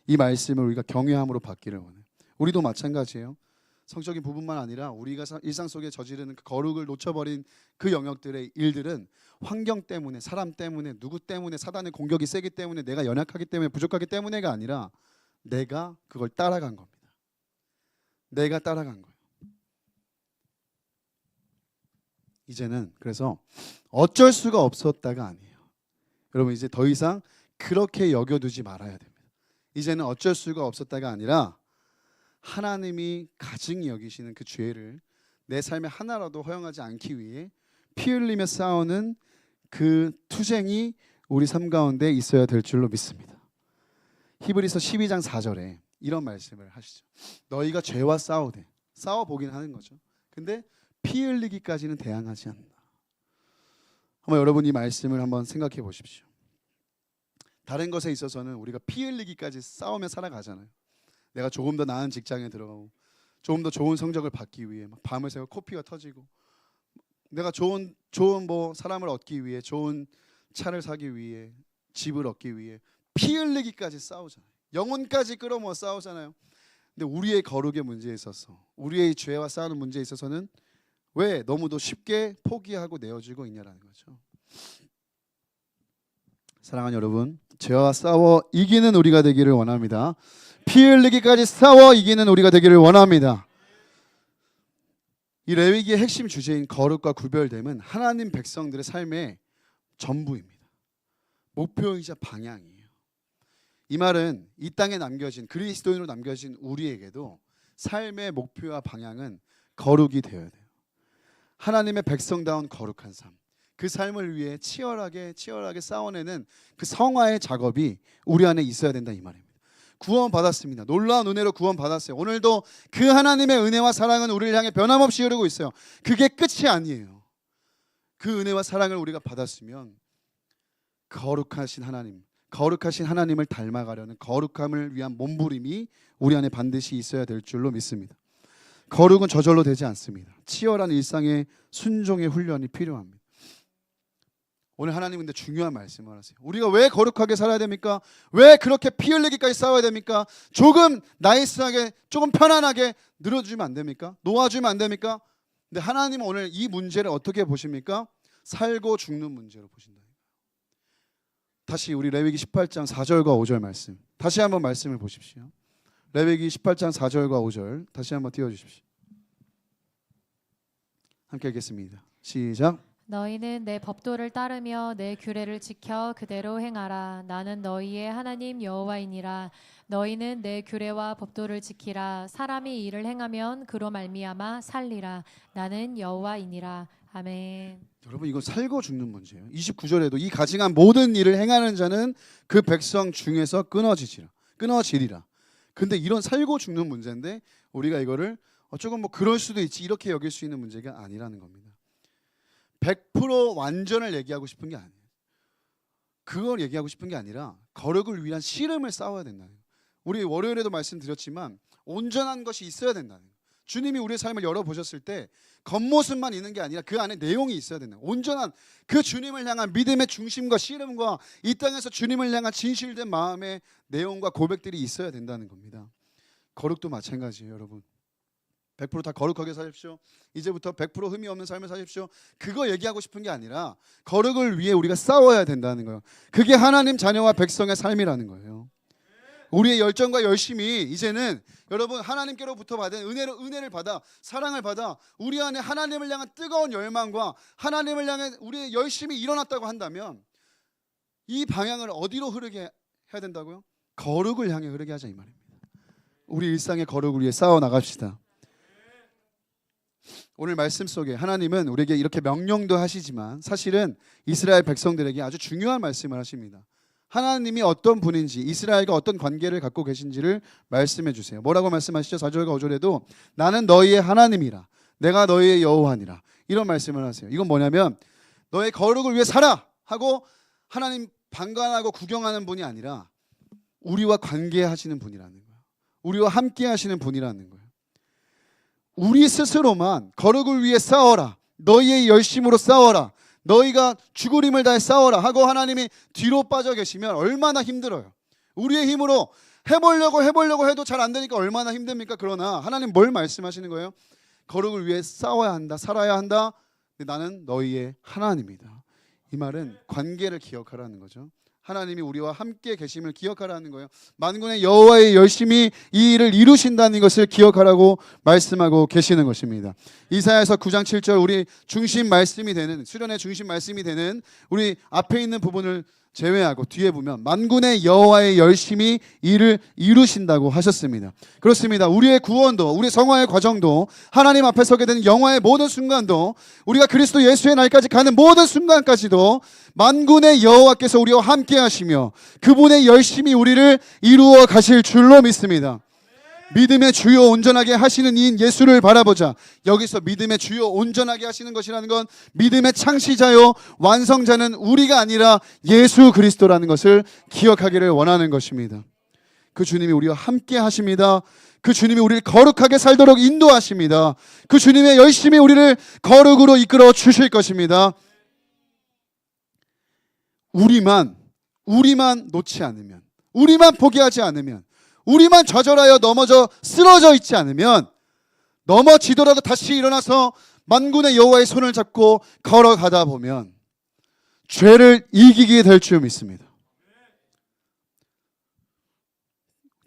이 말씀을 우리가 경외함으로 받기를 원해요. 우리도 마찬가지예요. 성적인 부분만 아니라 우리가 일상 속에 저지르는 그 거룩을 놓쳐버린 그 영역들의 일들은 환경 때문에, 사람 때문에, 누구 때문에, 사단의 공격이 세기 때문에, 내가 연약하기 때문에, 부족하기 때문에가 아니라 내가 그걸 따라간 겁니다. 내가 따라간 거예요. 이제는 그래서 어쩔 수가 없었다가 아니에요. 여러분, 이제 더 이상 그렇게 여겨두지 말아야 됩니다. 이제는 어쩔 수가 없었다가 아니라 하나님이 가증히 여기시는 그 죄를 내 삶에 하나라도 허용하지 않기 위해 피 흘리며 싸우는 그 투쟁이 우리 삶 가운데 있어야 될 줄로 믿습니다. 히브리서 12장 4절에 이런 말씀을 하시죠. 너희가 죄와 싸워보긴 하는 거죠. 근데 피 흘리기까지는 대항하지 않는다. 한번 여러분 이 말씀을 한번 생각해 보십시오. 다른 것에 있어서는 우리가 피 흘리기까지 싸우며 살아가잖아요. 내가 조금 더 나은 직장에 들어가고 조금 더 좋은 성적을 받기 위해 막 밤을 새고 코피가 터지고, 내가 좋은 뭐 사람을 얻기 위해, 좋은 차를 사기 위해, 집을 얻기 위해 피 흘리기까지 싸우잖아요. 영혼까지 끌어모아 싸우잖아요. 근데 우리의 거룩의 문제에 있어서, 우리의 죄와 싸우는 문제에 있어서는 왜 너무도 쉽게 포기하고 내어주고 있냐라는 거죠. 사랑하는 여러분, 죄와 싸워 이기는 우리가 되기를 원합니다. 피 흘리기까지 싸워 이기는 우리가 되기를 원합니다. 이 레위기의 핵심 주제인 거룩과 구별됨은 하나님 백성들의 삶의 전부입니다. 목표이자 방향이에요. 이 말은 이 땅에 남겨진, 그리스도인으로 남겨진 우리에게도 삶의 목표와 방향은 거룩이 되어야 돼요. 하나님의 백성다운 거룩한 삶, 그 삶을 위해 치열하게 싸워내는 그 성화의 작업이 우리 안에 있어야 된다, 이 말입니다. 구원 받았습니다. 놀라운 은혜로 구원 받았어요. 오늘도 그 하나님의 은혜와 사랑은 우리를 향해 변함없이 흐르고 있어요. 그게 끝이 아니에요. 그 은혜와 사랑을 우리가 받았으면 거룩하신 하나님을 닮아가려는 거룩함을 위한 몸부림이 우리 안에 반드시 있어야 될 줄로 믿습니다. 거룩은 저절로 되지 않습니다. 치열한 일상의 순종의 훈련이 필요합니다. 오늘 하나님 근데 중요한 말씀을 하세요. 우리가 왜 거룩하게 살아야 됩니까? 왜 그렇게 피 흘리기까지 싸워야 됩니까? 조금 나이스하게, 조금 편안하게 늘어주면 안 됩니까? 놓아주면 안 됩니까? 근데 하나님은 오늘 이 문제를 어떻게 보십니까? 살고 죽는 문제로 보신다. 다시 우리 레위기 18장 4절과 5절 말씀, 다시 한번 말씀을 보십시오. 레위기 18장 4절과 5절 다시 한번 띄워주십시오. 함께 읽겠습니다. 시작. 너희는 내 법도를 따르며 내 규례를 지켜 그대로 행하라. 나는 너희의 하나님 여호와이니라. 너희는 내 규례와 법도를 지키라. 사람이 이를 행하면 그로 말미암아 살리라. 나는 여호와이니라. 아멘. 여러분, 이건 살고 죽는 문제예요. 29절에도 이 가증한 모든 일을 행하는 자는 그 백성 중에서 끊어지리라. 근데 이런 살고 죽는 문제인데 우리가 이거를 조금 뭐 그럴 수도 있지 이렇게 여길 수 있는 문제가 아니라는 겁니다. 100% 완전을 얘기하고 싶은 게 아니에요. 그걸 얘기하고 싶은 게 아니라 거룩을 위한 씨름을 싸워야 된다는 거예요. 우리 월요일에도 말씀드렸지만 온전한 것이 있어야 된다는 거예요. 주님이 우리의 삶을 열어보셨을 때 겉모습만 있는 게 아니라 그 안에 내용이 있어야 된다. 온전한 그 주님을 향한 믿음의 중심과 씨름과 이 땅에서 주님을 향한 진실된 마음의 내용과 고백들이 있어야 된다는 겁니다. 거룩도 마찬가지예요, 여러분. 100% 다 거룩하게 사십시오. 이제부터 100% 흠이 없는 삶을 사십시오. 그거 얘기하고 싶은 게 아니라 거룩을 위해 우리가 싸워야 된다는 거예요. 그게 하나님 자녀와 백성의 삶이라는 거예요. 우리의 열정과 열심이 이제는 여러분 하나님께로부터 받은 은혜를 받아, 사랑을 받아 우리 안에 하나님을 향한 뜨거운 열망과 하나님을 향해 우리의 열심이 일어났다고 한다면 이 방향을 어디로 흐르게 해야 된다고요? 거룩을 향해 흐르게 하자, 이 말입니다. 우리 일상의 거룩을 위해 싸워 나갑시다. 오늘 말씀 속에 하나님은 우리에게 이렇게 명령도 하시지만 사실은 이스라엘 백성들에게 아주 중요한 말씀을 하십니다. 하나님이 어떤 분인지, 이스라엘과 어떤 관계를 갖고 계신지를 말씀해 주세요. 뭐라고 말씀하시죠? 4절과 5절에도 나는 너희의 하나님이라, 내가 너희의 여호와니라, 이런 말씀을 하세요. 이건 뭐냐면 너의 거룩을 위해 살아 하고 하나님 방관하고 구경하는 분이 아니라 우리와 관계하시는 분이라는 거예요. 우리와 함께 하시는 분이라는 거예요. 우리 스스로만 거룩을 위해 싸워라, 너희의 열심으로 싸워라, 너희가 죽을 힘을 다해 싸워라 하고 하나님이 뒤로 빠져 계시면 얼마나 힘들어요. 우리의 힘으로 해보려고 해도 잘 안 되니까 얼마나 힘듭니까? 그러나 하나님 뭘 말씀하시는 거예요? 거룩을 위해 싸워야 한다, 살아야 한다. 근데 나는 너희의 하나님이다. 이 말은 관계를 기억하라는 거죠. 하나님이 우리와 함께 계심을 기억하라는 거예요. 만군의 여호와의 열심히 이 일을 이루신다는 것을 기억하라고 말씀하고 계시는 것입니다. 이사야서 9장 7절 우리 중심 말씀이 되는, 수련의 중심 말씀이 되는 우리 앞에 있는 부분을 제외하고 뒤에 보면 만군의 여호와의 열심히 일을 이루신다고 하셨습니다. 그렇습니다. 우리의 구원도, 우리 성화의 과정도, 하나님 앞에 서게 되는 영화의 모든 순간도, 우리가 그리스도 예수의 날까지 가는 모든 순간까지도 만군의 여호와께서 우리와 함께 하시며 그분의 열심히 우리를 이루어 가실 줄로 믿습니다. 믿음의 주요 온전하게 하시는 이인 예수를 바라보자. 여기서 믿음의 주요 온전하게 하시는 것이라는 건 믿음의 창시자요 완성자는 우리가 아니라 예수 그리스도라는 것을 기억하기를 원하는 것입니다. 그 주님이 우리와 함께 하십니다. 그 주님이 우리를 거룩하게 살도록 인도하십니다. 그 주님의 열심히 우리를 거룩으로 이끌어 주실 것입니다. 우리만 놓지 않으면, 우리만 포기하지 않으면, 우리만 좌절하여 넘어져 쓰러져 있지 않으면, 넘어지더라도 다시 일어나서 만군의 여호와의 손을 잡고 걸어가다 보면 죄를 이기게 될 줄 믿습니다.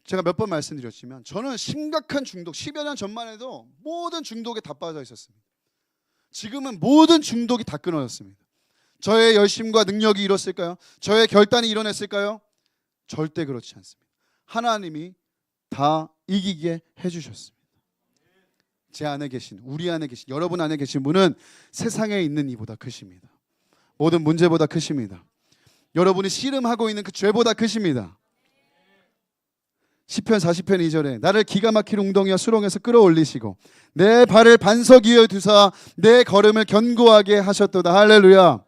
제가 몇 번 말씀드렸지만 저는 심각한 중독, 10여 년 전만 해도 모든 중독에 다 빠져 있었습니다. 지금은 모든 중독이 다 끊어졌습니다. 저의 열심과 능력이 이뤘을까요? 저의 결단이 이뤄냈을까요? 절대 그렇지 않습니다. 하나님이 다 이기게 해주셨습니다. 제 안에 계신, 우리 안에 계신, 여러분 안에 계신 분은 세상에 있는 이보다 크십니다. 모든 문제보다 크십니다. 여러분이 씨름하고 있는 그 죄보다 크십니다. 시편 40편 2절에 나를 기가 막힌 웅덩이와 수렁에서 끌어올리시고 내 발을 반석 위에 두사 내 걸음을 견고하게 하셨도다. 할렐루야.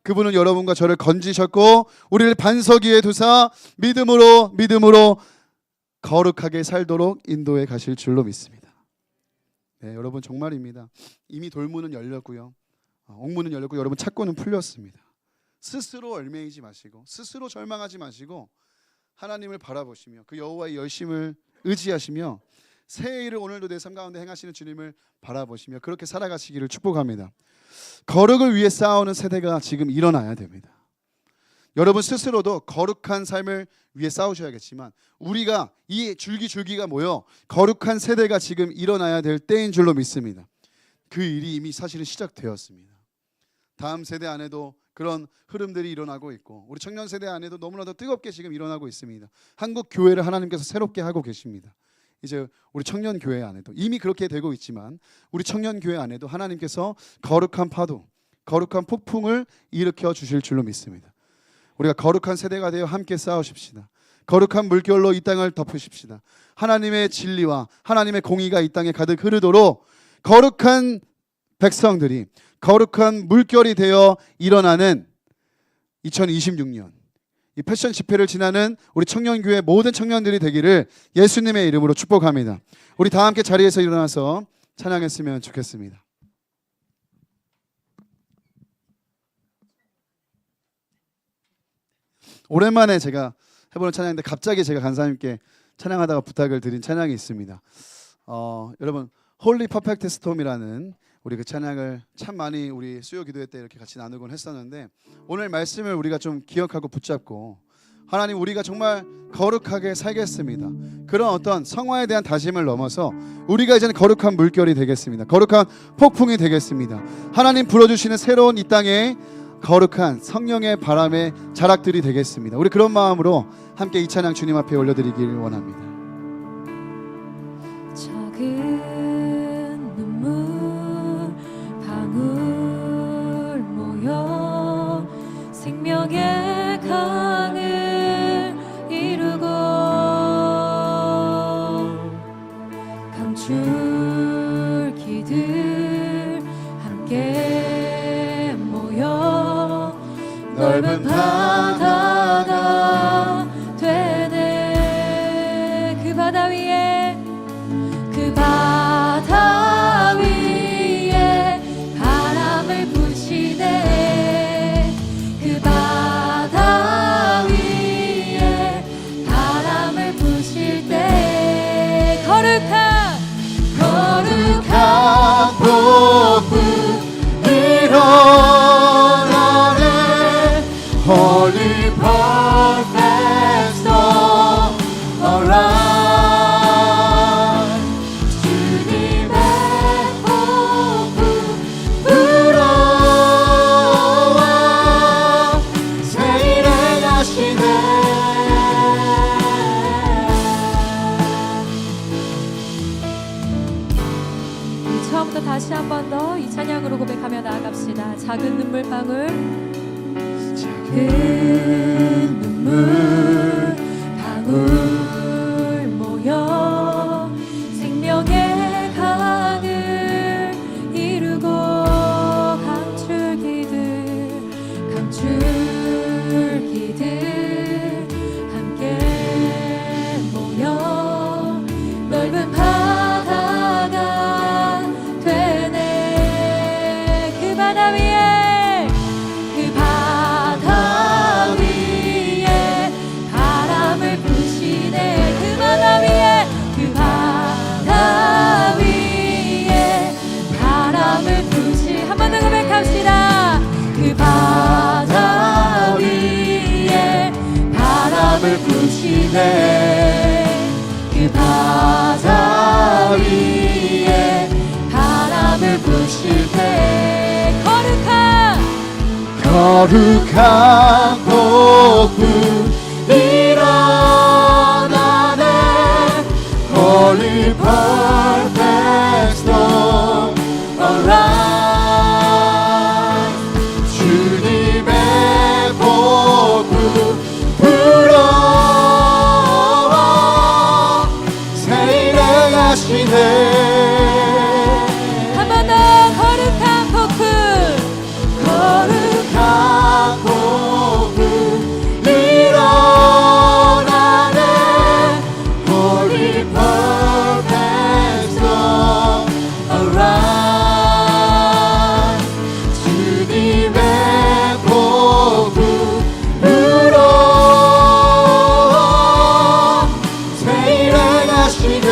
그분은 여러분과 저를 건지셨고 우리를 반석 위에 두사 믿음으로 거룩하게 살도록 인도해 가실 줄로 믿습니다. 네, 여러분 정말입니다. 이미 돌문은 열렸고요. 옥문은 열렸고 여러분 착고는 풀렸습니다. 스스로 얽매이지 마시고 스스로 절망하지 마시고 하나님을 바라보시며 그 여호와의 열심을 의지하시며 새해 일을 오늘도 내 삶 가운데 행하시는 주님을 바라보시며 그렇게 살아가시기를 축복합니다. 거룩을 위해 싸우는 세대가 지금 일어나야 됩니다. 여러분 스스로도 거룩한 삶을 위해 싸우셔야겠지만 우리가 이 줄기줄기가 모여 거룩한 세대가 지금 일어나야 될 때인 줄로 믿습니다. 그 일이 이미 사실은 시작되었습니다. 다음 세대 안에도 그런 흐름들이 일어나고 있고 우리 청년 세대 안에도 너무나도 뜨겁게 지금 일어나고 있습니다. 한국 교회를 하나님께서 새롭게 하고 계십니다. 이제 우리 청년 교회 안에도 이미 그렇게 되고 있지만 우리 청년 교회 안에도 하나님께서 거룩한 파도, 거룩한 폭풍을 일으켜 주실 줄로 믿습니다. 우리가 거룩한 세대가 되어 함께 싸우십시다. 거룩한 물결로 이 땅을 덮으십시다. 하나님의 진리와 하나님의 공의가 이 땅에 가득 흐르도록 거룩한 백성들이 거룩한 물결이 되어 일어나는 2026년 이 패션 집회를 지나는 우리 청년교회 모든 청년들이 되기를 예수님의 이름으로 축복합니다. 우리 다 함께 자리에서 일어나서 찬양했으면 좋겠습니다. 오랜만에 제가 해보는 찬양인데 갑자기 제가 간사님께 찬양하다가 부탁을 드린 찬양이 있습니다. 여러분 홀리 퍼펙트 스톰이라는 우리 그 찬양을 참 많이 우리 수요 기도회 때 이렇게 같이 나누곤 했었는데 오늘 말씀을 우리가 좀 기억하고 붙잡고 하나님 우리가 정말 거룩하게 살겠습니다. 그런 어떤 성화에 대한 다짐을 넘어서 우리가 이제는 거룩한 물결이 되겠습니다. 거룩한 폭풍이 되겠습니다. 하나님 불어주시는 새로운 이 땅에 거룩한 성령의 바람의 자락들이 되겠습니다. 우리 그런 마음으로 함께 이 찬양 주님 앞에 올려드리길 원합니다. 작은 눈물 방울 모여 생명의 강을 이루고 강줄기들 함께 모여 넓은 바다가 되네 거룩한 복음 일어나네. Holy perfect storm arise. 주님의 복음 불어와 새 일을 하시네. 처음부터 다시 한 번 더 이 찬양으로 고백하며 나아갑시다. 작은 눈물방울, 작은 눈물 방울 모여 생명의 강을 이루고 감출기들 함께 모여 넓은 바다가 되네. 그 바다 위에 바람을 부시네. 그 바다 위에 바람을 부시. 한 번 더 고백합시다. 그 바다 위에 바람을 부시네. 그 바다 위에 바람을 부실 때 거룩한 복음 일어나네. Holy perfect storm arise. 주님의 복음 불어와 새 일을 하시네. 한 번 더 거룩한 복음 일어나네. Holy perfect storm arise. 주님의 복음 불어와 새 일을 하시네.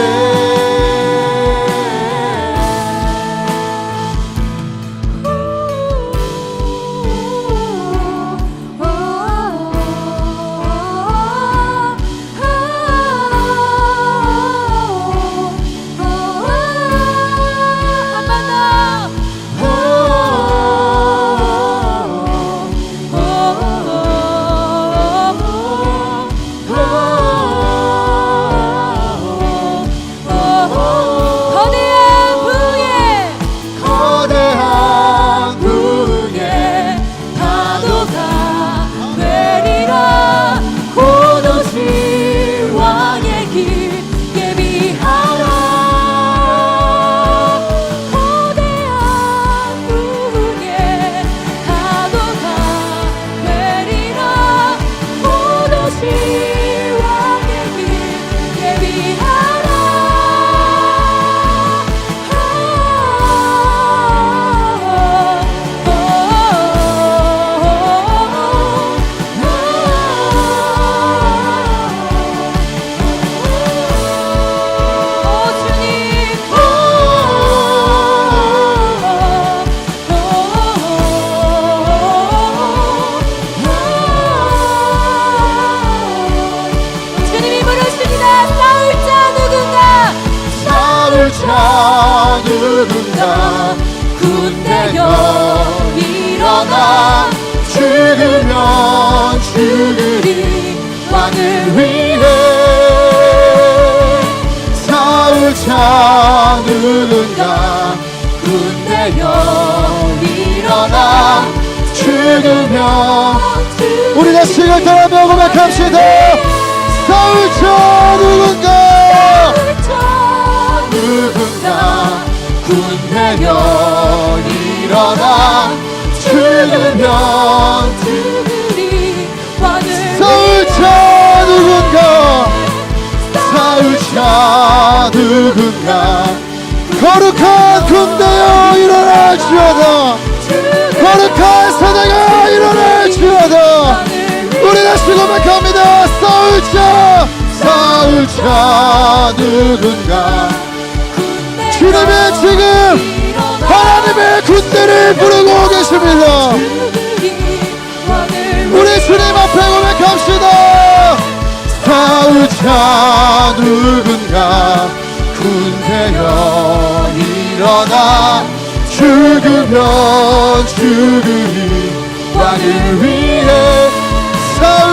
거대한 부에 파도가 되리라. 고도시 왕의 길 예비하라. 거대한 부에 파도가 되리라. 고도시 왕의 길 예비하라. 주님이 부르십니다. 싸울 자 누군가 군대여 일어나. 죽으면 죽으리 왕을 위해. 싸울 자 누군가 군대여 일어나. 죽으면 우리 다시금 따라며 고백합시다. 싸울 자 누군가 군대여 일어나. 죽으면 죽으리 왕을 싸울 자 누군가 거룩한 군대여 일어날지어다. 거룩한 사대가 일어날지어다. 우리 다시 고백합니다. 싸울 싸울 자 누군가. 주님은 지금 하나님의 군대를 부르고 계십니다. 우리 주님 앞에 고백합시다. 싸울 자 누군가. 군대여 일어나. 죽으면 죽으리 왕을 위해. 싸울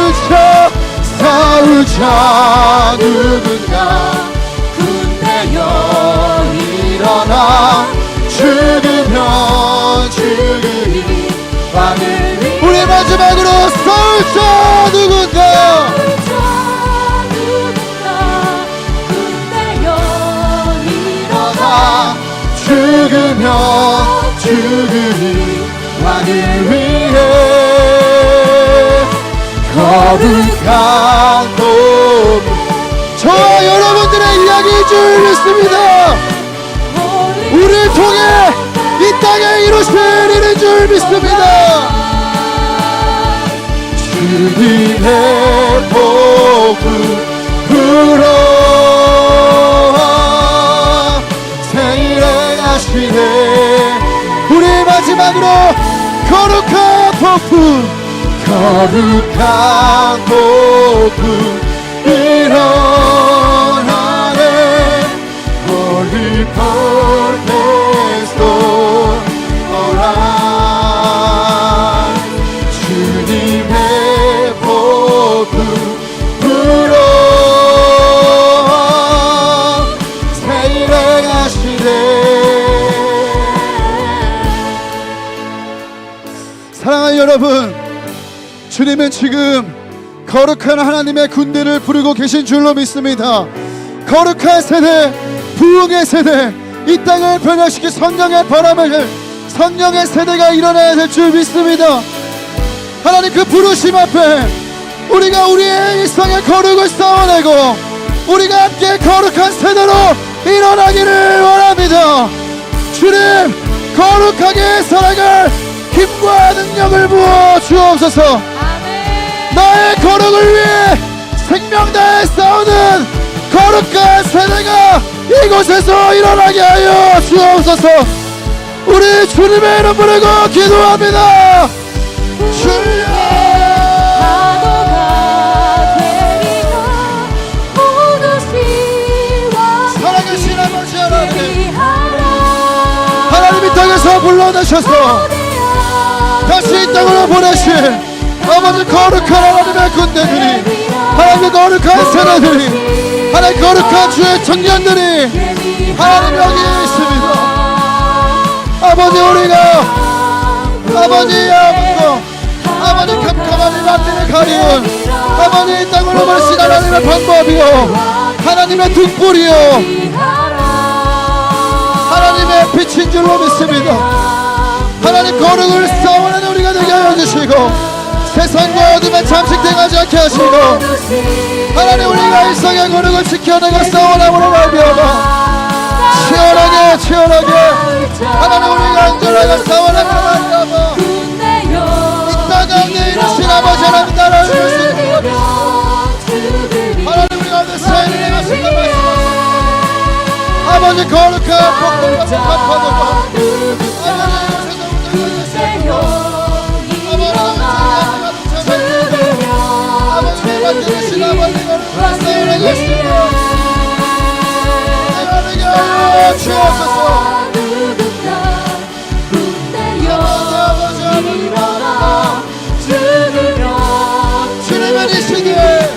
자 누군가. 군대여 일어나. 죽으면 죽으리 왕을 위해. 우리 마지막으로 싸울 자 누군가. 죽으면 죽으리 왕을 위해. 거룩한 봄. 저와 여러분들의 이야기인 줄 믿습니다. 우리를 통해 이 땅에 이루실 일인 줄 믿습니다. 주님의 복음 불어 생일하시네. 우리 마지막으로 거룩한 복음, 거룩한 복음 일어나네. Holy purpose alright. 주님의 복음 불어 사랑하는 여러분, 주님은 지금 거룩한 하나님의 군대를 부르고 계신 줄로 믿습니다. 거룩한 세대, 부흥의 세대, 이 땅을 변화시킬 성령의 바람을, 성령의 세대가 일어나야 될 줄 믿습니다. 하나님 그 부르심 앞에 우리가 우리의 일상의 거룩을 쌓아내고 우리가 함께 거룩한 세대로 일어나기를 원합니다. 주님, 거룩하게 살아갈 힘과 능력을 부어 주옵소서. 아멘. 나의 거룩을 위해 생명 다해 싸우는 거룩한 세대가 이곳에서 일어나게 하여 주옵소서. 우리 주님의 이름 부르고 기도합니다. 주여, 살아계신 아버지 하나님, 하나님이 땅에서 불러내셔서 다시 이 땅으로 보내신 아버지 거룩한 하나님의 군대들이, 하나님의 거룩한 세대들이, 하나님 거룩한 주의 청년들이 하나님 여기에 있습니다. 아버지, 우리가 아버지 아버지로 아버지 캄캄한 이 만들을 가리운 아버지 이 땅으로 보내신 하나님의 방법이요, 하나님의 등불이요, 하나님의 빛인 줄로 믿습니다. 하나님 거룩을 싸워내는 우리가 되게 하여 주시고 세상과 어둠에 잠식당하지 않게 하시고 하나님 우리가 일상의 거룩을 지켜내고 싸워남으로 말미암아 치열하게 치열하게 하나님 우리가 안전하게 싸워남으로 말미암아 이 땅 가운데 이루신 아버지 하나님 나라를 위해서 하나님 우리가 오늘 새해를 행하신다 말씀하시고 아버지 거룩한 복음과 복합하도록 주님은 이 시기에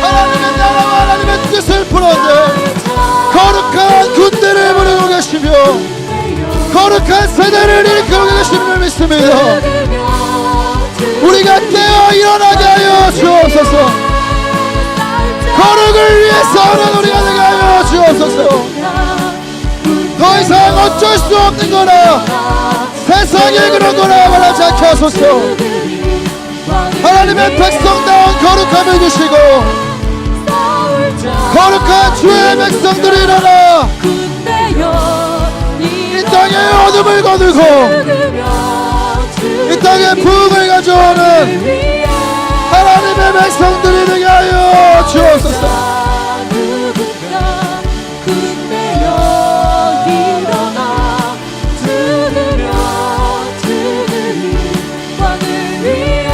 하나님의 나라와 하나님의 뜻을 풀어내 거룩한 군대를 부르고 계시며 거룩한 세대를 일으키고 계시는 줄 믿습니다. 우리가 깨어 일어나게 하여 주옵소서. 거룩을 위해 싸우는 우리가 되게 하여 주옵소서. 더 이상 어쩔 수 없는 거나 세상에 그런 거나 말하지 않게 하소서. 하나님의 백성다운 거룩함을 주시고 거룩한 주의 백성들이 일어나 이 땅의 어둠을 거두고 이 땅의 부흥을 가져오는 하나님의 백성들이 되게 하여 주옵소서. 누군가 군대여 일어나 들으며 들으니 왕을 위해.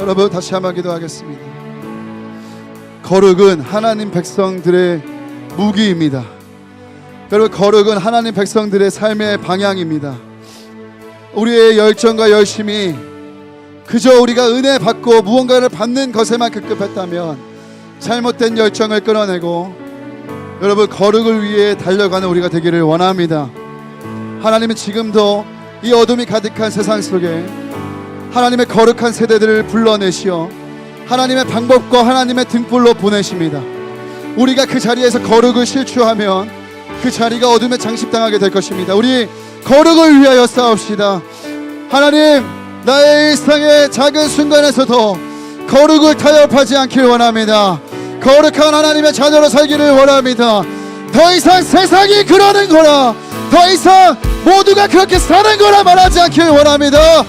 여러분 다시 한번 기도하겠습니다. 거룩은 하나님 백성들의 무기입니다. 여러분 거룩은 하나님 백성들의 삶의 방향입니다. 우리의 열정과 열심이 그저 우리가 은혜 받고 무언가를 받는 것에만 급급했다면 잘못된 열정을 끊어내고 여러분 거룩을 위해 달려가는 우리가 되기를 원합니다. 하나님은 지금도 이 어둠이 가득한 세상 속에 하나님의 거룩한 세대들을 불러내시어 하나님의 방법과 하나님의 등불로 보내십니다. 우리가 그 자리에서 거룩을 실추하면 그 자리가 어둠에 장식당하게 될 것입니다. 우리 거룩을 위하여 싸웁시다. 하나님, 나의 일상의 작은 순간에서도 거룩을 타협하지 않길 원합니다. 거룩한 하나님의 자녀로 살기를 원합니다. 더 이상 세상이 그러는 거라, 더 이상 모두가 그렇게 사는 거라 말하지 않길 원합니다.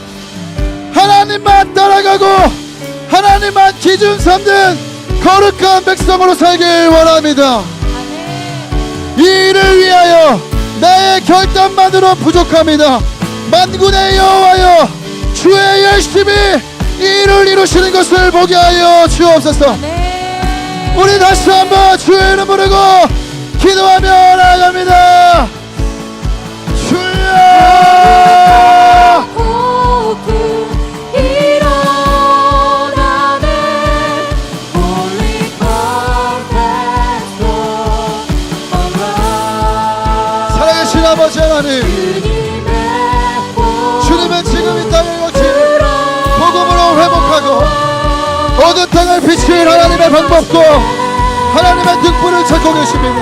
하나님만 따라가고 하나님만 기준 삼는 거룩한 백성으로 살길 원합니다. 이 일을 위하여 나의 결단만으로 부족합니다. 만군의 여호와여, 주의 열심히 이 일을 이루시는 것을 보게 하여 주옵소서. 우리 다시 한번 주의 이름 부르고 기도하며 나아갑니다. 주여, 아버지 하나님, 주님은 지금 이 땅을 고치 복음으로 회복하고 어두운 땅을 비칠 하나님의 방법과 하나님의 등불을 찾고 계십니다.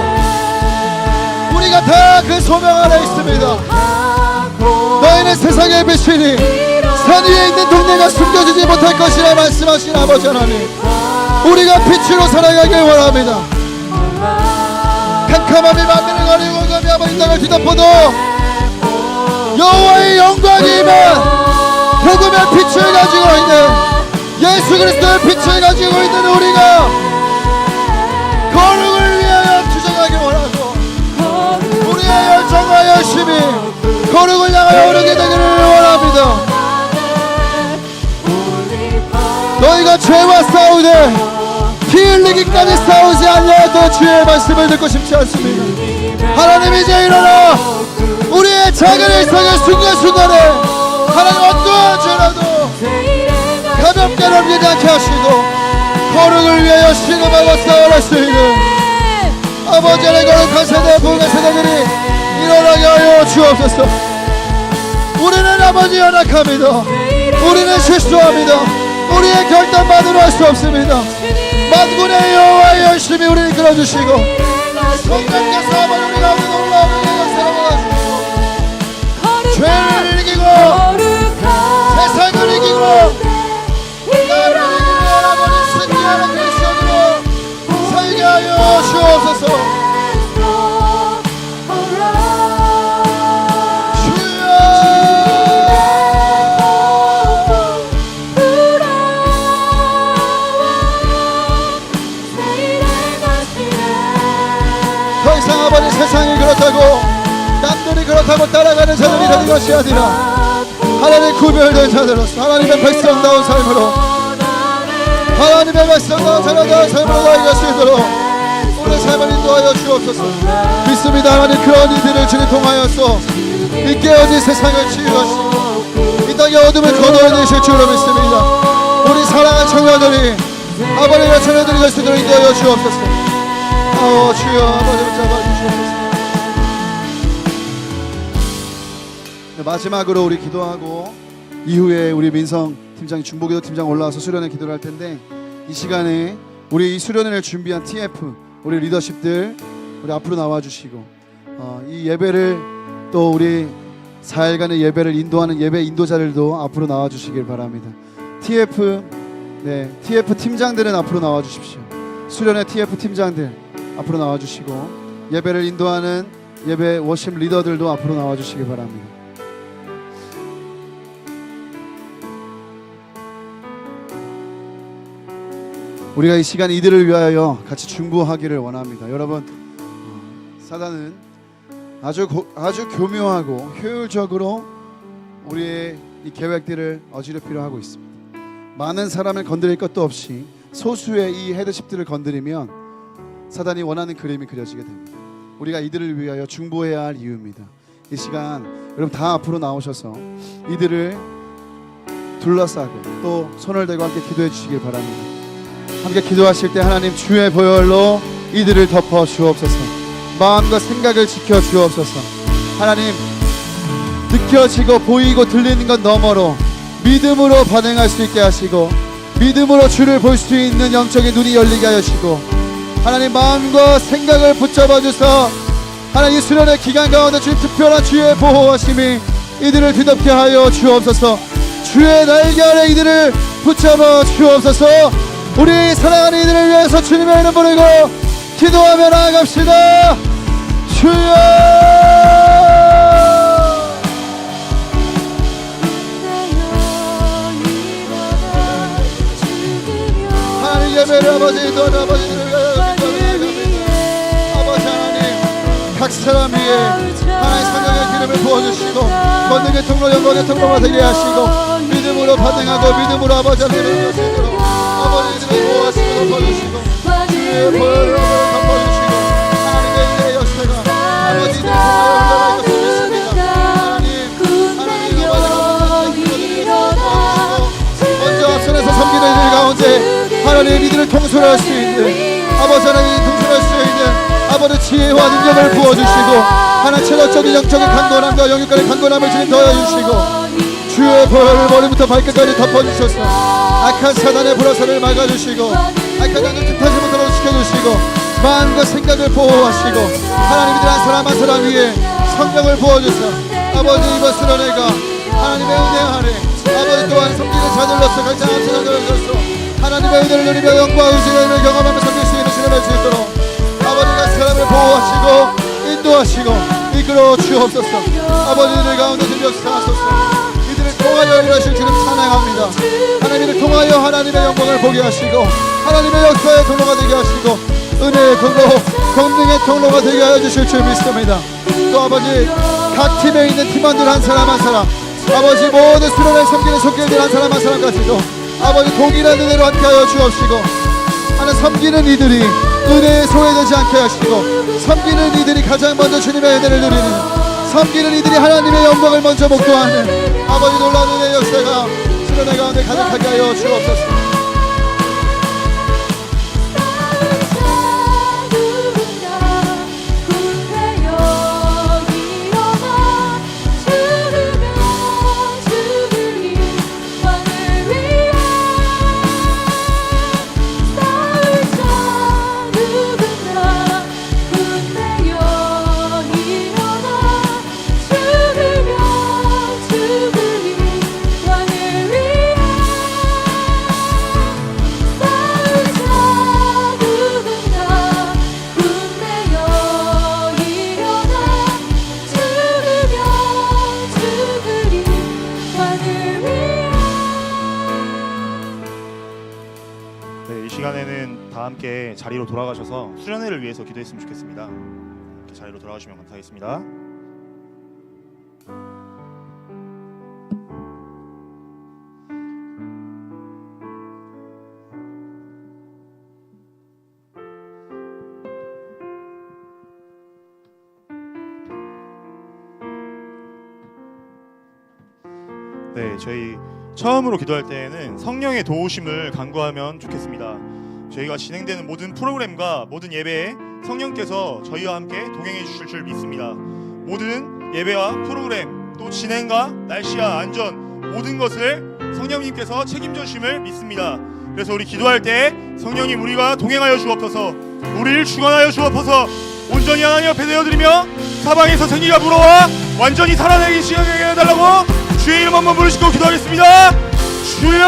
우리가 다 그 소명 안에 있습니다. 너희는 세상의 빛이니 산 위에 있는 동네가 숨겨지지 못할 것이라 말씀하신 아버지 하나님, 우리가 빛으로 살아가길 원합니다. 캄캄함이 만민을 가리고 감히 아버지 땅을 뒤덮어도 여호와의 영광이 임한 복음의 빛을 가지고 있는 예수 그리스도의 빛을 가지고 있는 우리가 거룩을 위하여 투쟁하길 원하고 우리의 열정과 열심이 거룩을 향하여 오르게 되기를 원합니다. 너희가 죄와 싸우되 피 흘리기까지 싸우지 않냐도 주의 말씀을 듣고 싶지 않습니다. 하나님 이제 일어나 우리의 작은 일상의 순간순간에 하나님 어떠한 죄라도 가볍게 넘기지 않게 하시고 거룩을 위하여 신음하고 싸워갈 수 있는 아버지의 거룩한 세대 부흥의 세대들이 일어나게 하여 주옵소서. 우리는 아버지 연약합니다. 우리는 실수합니다. 우리의 결단만으로 할 수 없습니다. 만군의 여호와의 열심히 우리를 이끌어주시고 성령께서 아버지 우리 가운데 놀라운 역사를 하시고 죄를 이기고 세상을 이기고 나를 이기고 아버지 승리하는 그리스도로 살게 하여 주옵소서. 아버지 세상이 그렇다고 남들이 그렇다고 따라가는 자들이 되는 것이 아니라 하나님 구별된 자들로서 하나님의 백성다운 삶으로 하나님의 백성다운 자녀다운 삶으로 나아갈 수 있도록 우리의 삶을 인도하여 주옵소서. 믿습니다. 하나님 그런 이들을 주님 통하여서 이 깨어진 세상을 치유하시고 이 땅의 어둠을 거둬내실 줄로 믿습니다. 우리 사랑하는 청년들이 아버지의 청년들이 될 수 있도록 인도하여 주옵소서. 주여 아버지를 잡아주시옵소서. 네, 마지막으로 우리 기도하고 이후에 우리 민성 팀장이 중보기도 팀장 올라와서 수련회 기도를 할 텐데 이 시간에 우리 이 수련회를 준비한 TF 우리 리더십들 우리 앞으로 나와주시고 이 예배를 또 우리 4일간의 예배를 인도하는 예배 인도자들도 앞으로 나와주시길 바랍니다. TF 팀장들은 앞으로 나와주십시오. 수련회 TF 팀장들 앞으로 나와주시고 예배를 인도하는 예배 워십 리더들도 앞으로 나와주시기 바랍니다. 우리가 이 시간 이들을 위하여 같이 중보하기를 원합니다. 여러분, 사단은 아주 교묘하고 효율적으로 우리의 이 계획들을 어지럽히려 하고 있습니다. 많은 사람을 건드릴 것도 없이 소수의 이 헤드십들을 건드리면 사단이 원하는 그림이 그려지게 됩니다. 우리가 이들을 위하여 중보해야 할 이유입니다. 이 시간 여러분 다 앞으로 나오셔서 이들을 둘러싸고 또 손을 대고 함께 기도해 주시길 바랍니다. 함께 기도하실 때 하나님 주의 보혈로 이들을 덮어 주옵소서. 마음과 생각을 지켜 주옵소서. 하나님 느껴지고 보이고 들리는 것 너머로 믿음으로 반응할 수 있게 하시고 믿음으로 주를 볼 수 있는 영적인 눈이 열리게 하시고 하나님 마음과 생각을 붙잡아 주사 하나님 이 수련의 기간 가운데 주님 특별한 주의 보호하심이 이들을 뒤덮게 하여 주옵소서. 주의 날개 아래 이들을 붙잡아 주옵소서. 우리 사랑하는 이들을 위해서 주님의 이름 부르고 기도하며 나아갑시다. 주여 예배를 아버지 또 아버지를 위하여 아버지 하나님 각 사람 위에 하나님의 성령의 기름을 부어주시고 권능의 통로 영광의 통로가 되게 하시고 믿음으로 반응하고 믿음으로 아버지 하나님을 보시도록 아버지들을 보호하시고 덮어주시고 주의 보혈을 덮어주시고 하나님의 은혜의 역사가 아버지들을 통하여 흘러갈 것을 믿습니다. 하나님 먼저 앞선에서 섬기는 이들 가운데 하나님 이들을 통솔할 수 있는 아버지 하나님 통솔할 수 있는 아버지 지혜와 능력을 부어주시고 하나님 체력적인 영적인 강건함과 영육간의 강건함을 주님 더해주시고 주의 보혈을 머리부터 발끝까지 덮어주셔서 악한 사단의 불화살을 막아주시고 악한 영을 뜻하지 못하도록 지켜주시고 마음과 생각을 보호하시고 하나님 이들 한 사람 한 사람 위에 성령을 부어주셔 아버지 이번 수련회가 하나님의 은혜 아래 아버지 또한 섬기는 자들로서 각자 앞서가들어서 하나님의 은혜를 누리며 영광 의지를 경험하며 섬길 수 있는 시간을 할 수 있도록 아버지가 사람을 보호하시고 인도하시고 이끌어 주옵소서. 아버지들 가운데 좀 역사하소서. 이들을 통하여 일하실 주님 찬양합니다. 하나님을 통하여 하나님의 영광을 보게 하시고 하나님의 역사의 통로가 되게 하시고 은혜의 통로 권능의 통로가 되게 하여 주실 줄 믿습니다. 또 아버지 각 팀에 있는 팀원들 한 사람 한 사람 아버지 모든 수련을 섬기는 손길들 한 사람 한 사람까지도 아버지 동일한 은혜로 함께하여 주옵시고 하나님 섬기는 이들이 은혜에 소외되지 않게 하시고 섬기는 이들이 가장 먼저 주님의 은혜를 누리는 섬기는 이들이 하나님의 영광을 먼저 목도하는 아버지 놀라운 은혜의 역사가 수련회 가운데 가득하게 하여 주옵소서. 함께 자리로 돌아가셔서 수련회를 위해서 기도했으면 좋겠습니다. 이렇게 자리로 돌아가시면 감사하겠습니다. 네, 저희 처음으로 기도할 때에는 성령의 도우심을 간구하면 좋겠습니다. 저희가 진행되는 모든 프로그램과 모든 예배에 성령께서 저희와 함께 동행해 주실 줄 믿습니다. 모든 예배와 프로그램 또 진행과 날씨와 안전 모든 것을 성령님께서 책임져 주심을 믿습니다. 그래서 우리 기도할 때 성령님 우리가 동행하여 주옵소서. 우리를 주관하여 주옵소서. 온전히 하나님 앞에 내어드리며 사방에서 생기가 불어와 완전히 살아내기 시간을 해달라고 주의 이름 한번 부르시고 기도하겠습니다. 주여!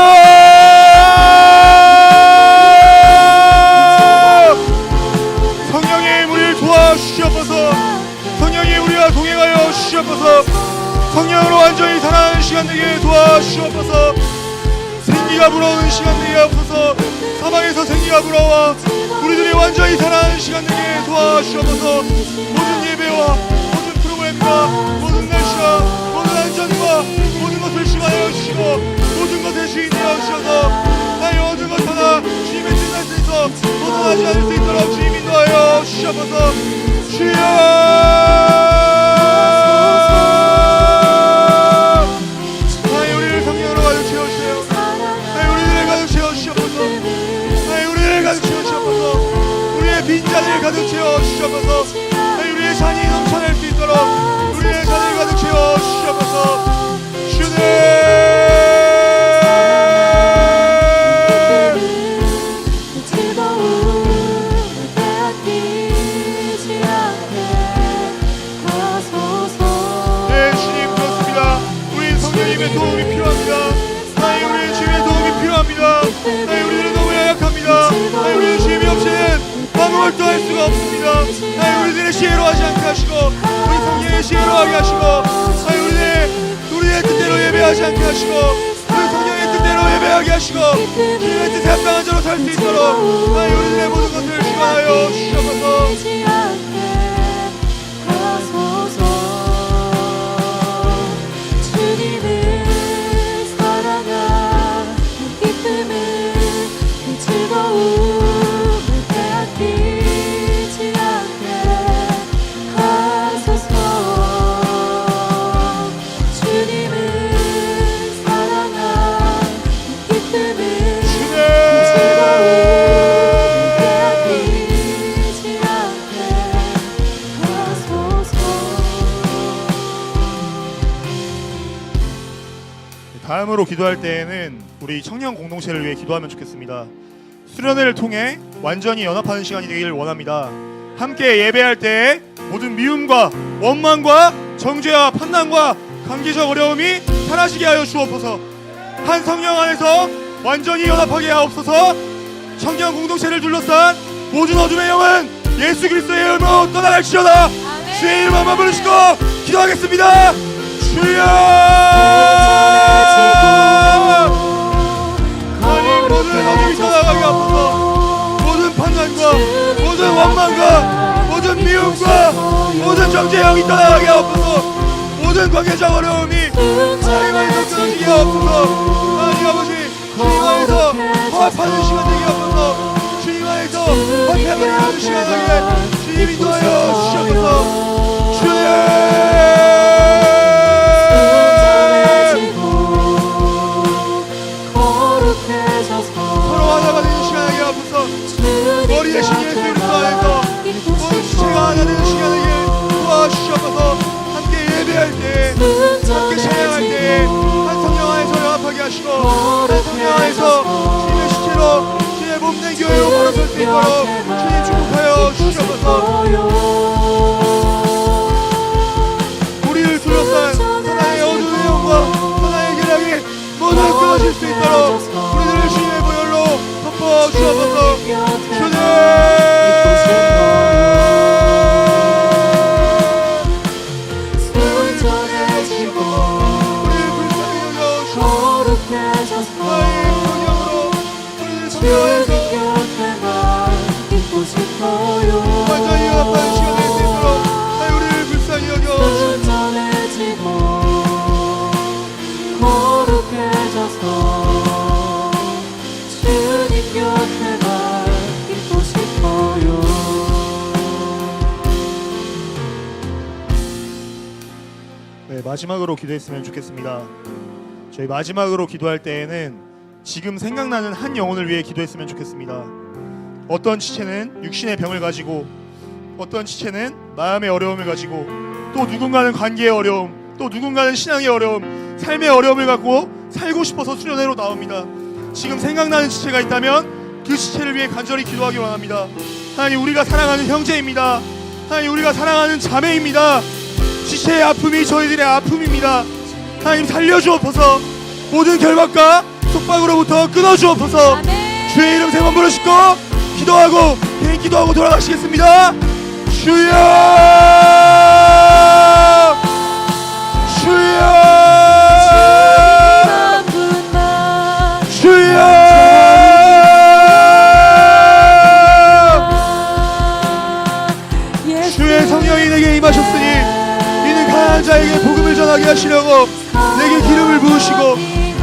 성령님 우리를 도와주시옵소서. 성령님 우리와 동행하여 주시옵소서. 성령으로 완전히 살아가는 시간 되게 도와주시옵소서. 생기가 불어오는 시간 되게 하옵소서. 사방에서 생기가 은혜가 불어와 우리들이 완전히 살아가는 시간 되게 도와주셔서 모든 예배와 모든 프로그램과 모든 날씨와 모든 안전과 모든 것을 시간하여 주시고 모든 것의 주인 되어주셔서 나의 모든 것 하나 주님의 뜻에서 벗어나지 않을 수 있도록 주님 인도하여 주셔서 주여 빈자리를 가득 채워 주셔서 우리의 잔이 넘쳐날 수 있도록 우리의 잔을 가득 채워 주셔서 주님 네 주님 그렇습니다. 우리 성령님의 도움이 필요합니다. 우리의 주님의 도움이 필요합니다. 우리들은 너무 연약합니다. 우리의 주님이 없이는 아무것도 할 수가 없습니다. 우리들의 시혜로 하지 않게 하시고 우리 성령의 시혜로 하게 하시고 우리의 뜻대로 예배하지 않게 하시고 우리 성령의 뜻대로 예배하게 하시고 주님의 뜻에 합당한 자로 살 수 있도록 우리들의 모든 것을 주관하여 주셔서 다음으로 기도할 때에는 우리 청년 공동체를 위해 기도하면 좋겠습니다. 수련회를 통해 완전히 연합하는 시간이 되기를 원합니다. 함께 예배할 때에 모든 미움과 원망과 정죄와 판단과 관계적 어려움이 사라지게 하여 주옵소서. 한 성령 안에서 완전히 연합하게 하옵소서. 청년 공동체를 둘러싼 모든 어둠의 영은 예수 그리스도의 이름으로 떠나갈지어다. 주의 이름 한번 부르시고 기도하겠습니다. 주여 하나님 모든 어둠이 떠나가게 하옵소서. 모든 판단과 모든 원망과 모든 미움과 모든 정죄의 영이 떠나가게 하옵소서. 모든 관계적 어려움이 하나님 안에서 끊어지게 하옵소서. 하나님 아버지 주님 안에서 화합하는 시간 되게 하옵소서. 주님 안에서 화평을 이루는 시간 되게 주님 인도하여 주시옵소서. 주님 머리의 신 예수 그리스도 안에서 모든 지체가 하나 되는 시간을 도와주셔서 함께 예배할 때 함께 찬양할 때 한 성령 안에서 연합하게 하시고 한 성령 안에서 주님의 시체로 주님의 몸된 교회로 걸어설 수 있도록 주님 축복하여 주셔서 우리를 둘러싼 하나의 어두운 영과 하나의 계략이 모두 끊어질 수 있도록 우리들을 주님의 보혈로 덮어 주셔서 주님 우리를 전해주시고 우리를 불쌍히 여겨주시고 나의 성령으로 우리를 성령에서 완전히 연합하는 시간 될 수 있도록 우리를 불쌍히 여겨주시고 네, 마지막으로 기도했으면 좋겠습니다. 저희 마지막으로 기도할 때에는 지금 생각나는 한 영혼을 위해 기도했으면 좋겠습니다. 어떤 지체는 육신의 병을 가지고 어떤 지체는 마음의 어려움을 가지고 또 누군가는 관계의 어려움 또 누군가는 신앙의 어려움 삶의 어려움을 갖고 살고 싶어서 수련회로 나옵니다. 지금 생각나는 지체가 있다면 그 지체를 위해 간절히 기도하기 원합니다. 하나님 우리가 사랑하는 형제입니다. 하나님 우리가 사랑하는 자매입니다. 지체의 아픔이 저희들의 아픔입니다. 하나님 살려주옵소서. 모든 결박과 속박으로부터 끊어주옵소서. 주의 이름 세 번 부르시고 기도하고 개인 기도하고 돌아가시겠습니다. 주여 주여 주여 하시려고 내게 기름을 부으시고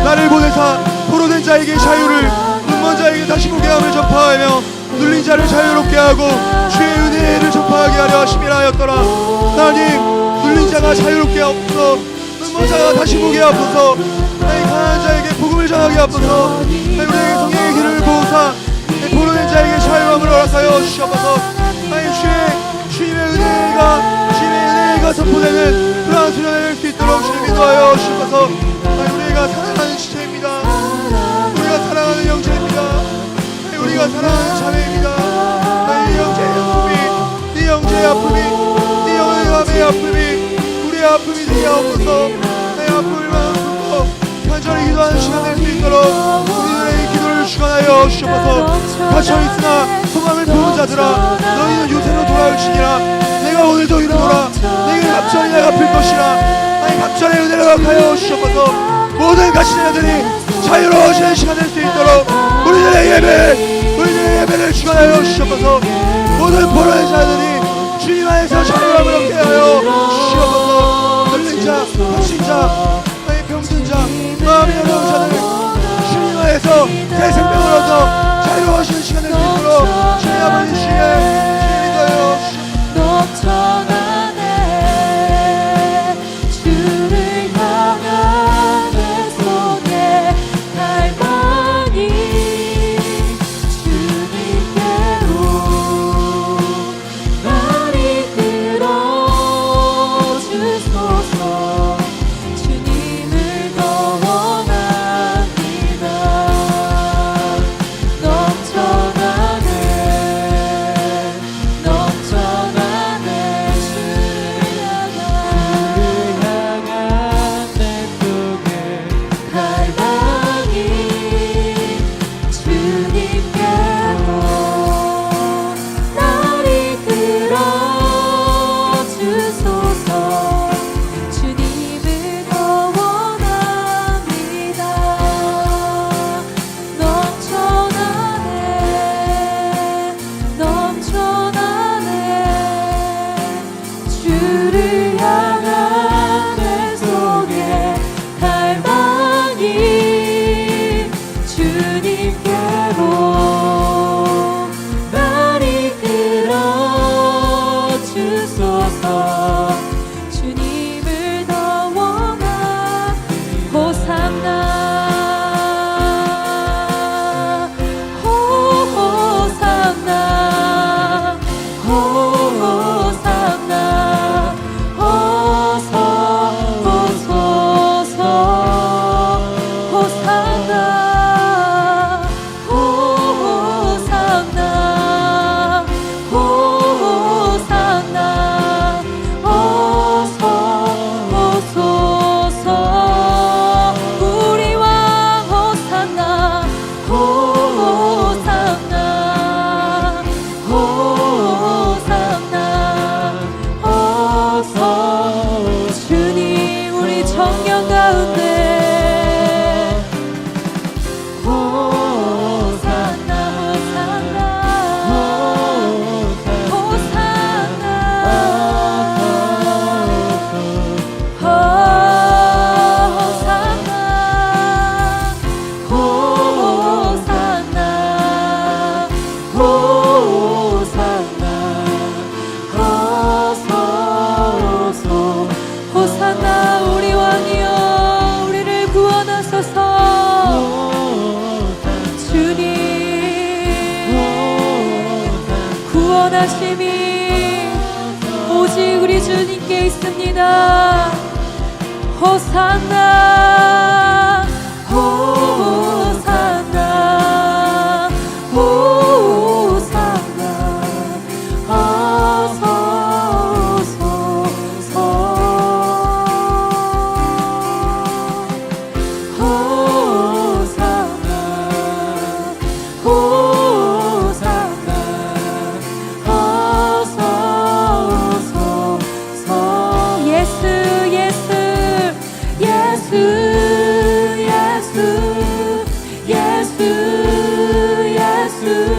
나를 보내사 포로된 자에게 자유를, 눈먼 자에게 다시 보게 함을 전파하며 눌린 자를 자유롭게 하고 주의 은혜를 전파하게 하려 하심이라 하였더라. 하나님, 눌린 자가 자유롭게 하옵소서, 눈먼 자가 다시 보게 하옵소서, 하나님 가난한 자에게 복음을 전하게 하옵소서, 하나님 우리에게 성령의 기름을 부으사 포로된 자에게 자유함을 허락하여 주시옵소서. 하나님 주님의 은혜가 선포되는 그러한 수련을 낼 수 있도록 주님 인도하여 주시옵소서. 하나님 우리가 사랑하는 지체입니다. 우리가 사랑하는 형제입니다. 하나님 우리가 사랑하는 자매입니다. 하나님 이 형제의 아픔이, 이 형제의 아픔이, 이 형의 아픔이 우리의 아픔이 되게 하옵소서. 하나님 아픔을 마음부터 간절히 기도하는 시간 낼 수 있도록 우리들의 기도를 주관하여 주시옵소서. 갇혀있으나 소망을 부은 자들아, 너희는 요새로 돌아올지니라. 내가 오늘도 이르노라. 내게 갑절이 내가 갚을 것이라. 하나님 갑절의 은혜를 허락하여 주시옵소서. 모든 갇힌 자들이 자유로워지는 시간 될 수 있도록 우리들의 예배를 주관하여 주시옵소서. 모든 포로된 자들이 주님 안에서 자유함을 얻게 하여 주시옵소서. 눌린 자, 갇힌 자, 하나님 병든 자, 마음이 어려운 자들 주님 안에서 새 생명을 얻어 자유로워지는 시간 될 수 있도록 주님 아버지 주의 인도하여 주시옵소서. 구원하심이 오직 우리 주님께 있습니다. 호산나 호산나 호산나 어서 오소서 호산나 호산나 어서 오소서 예수 예수 예수 예수 예수 예수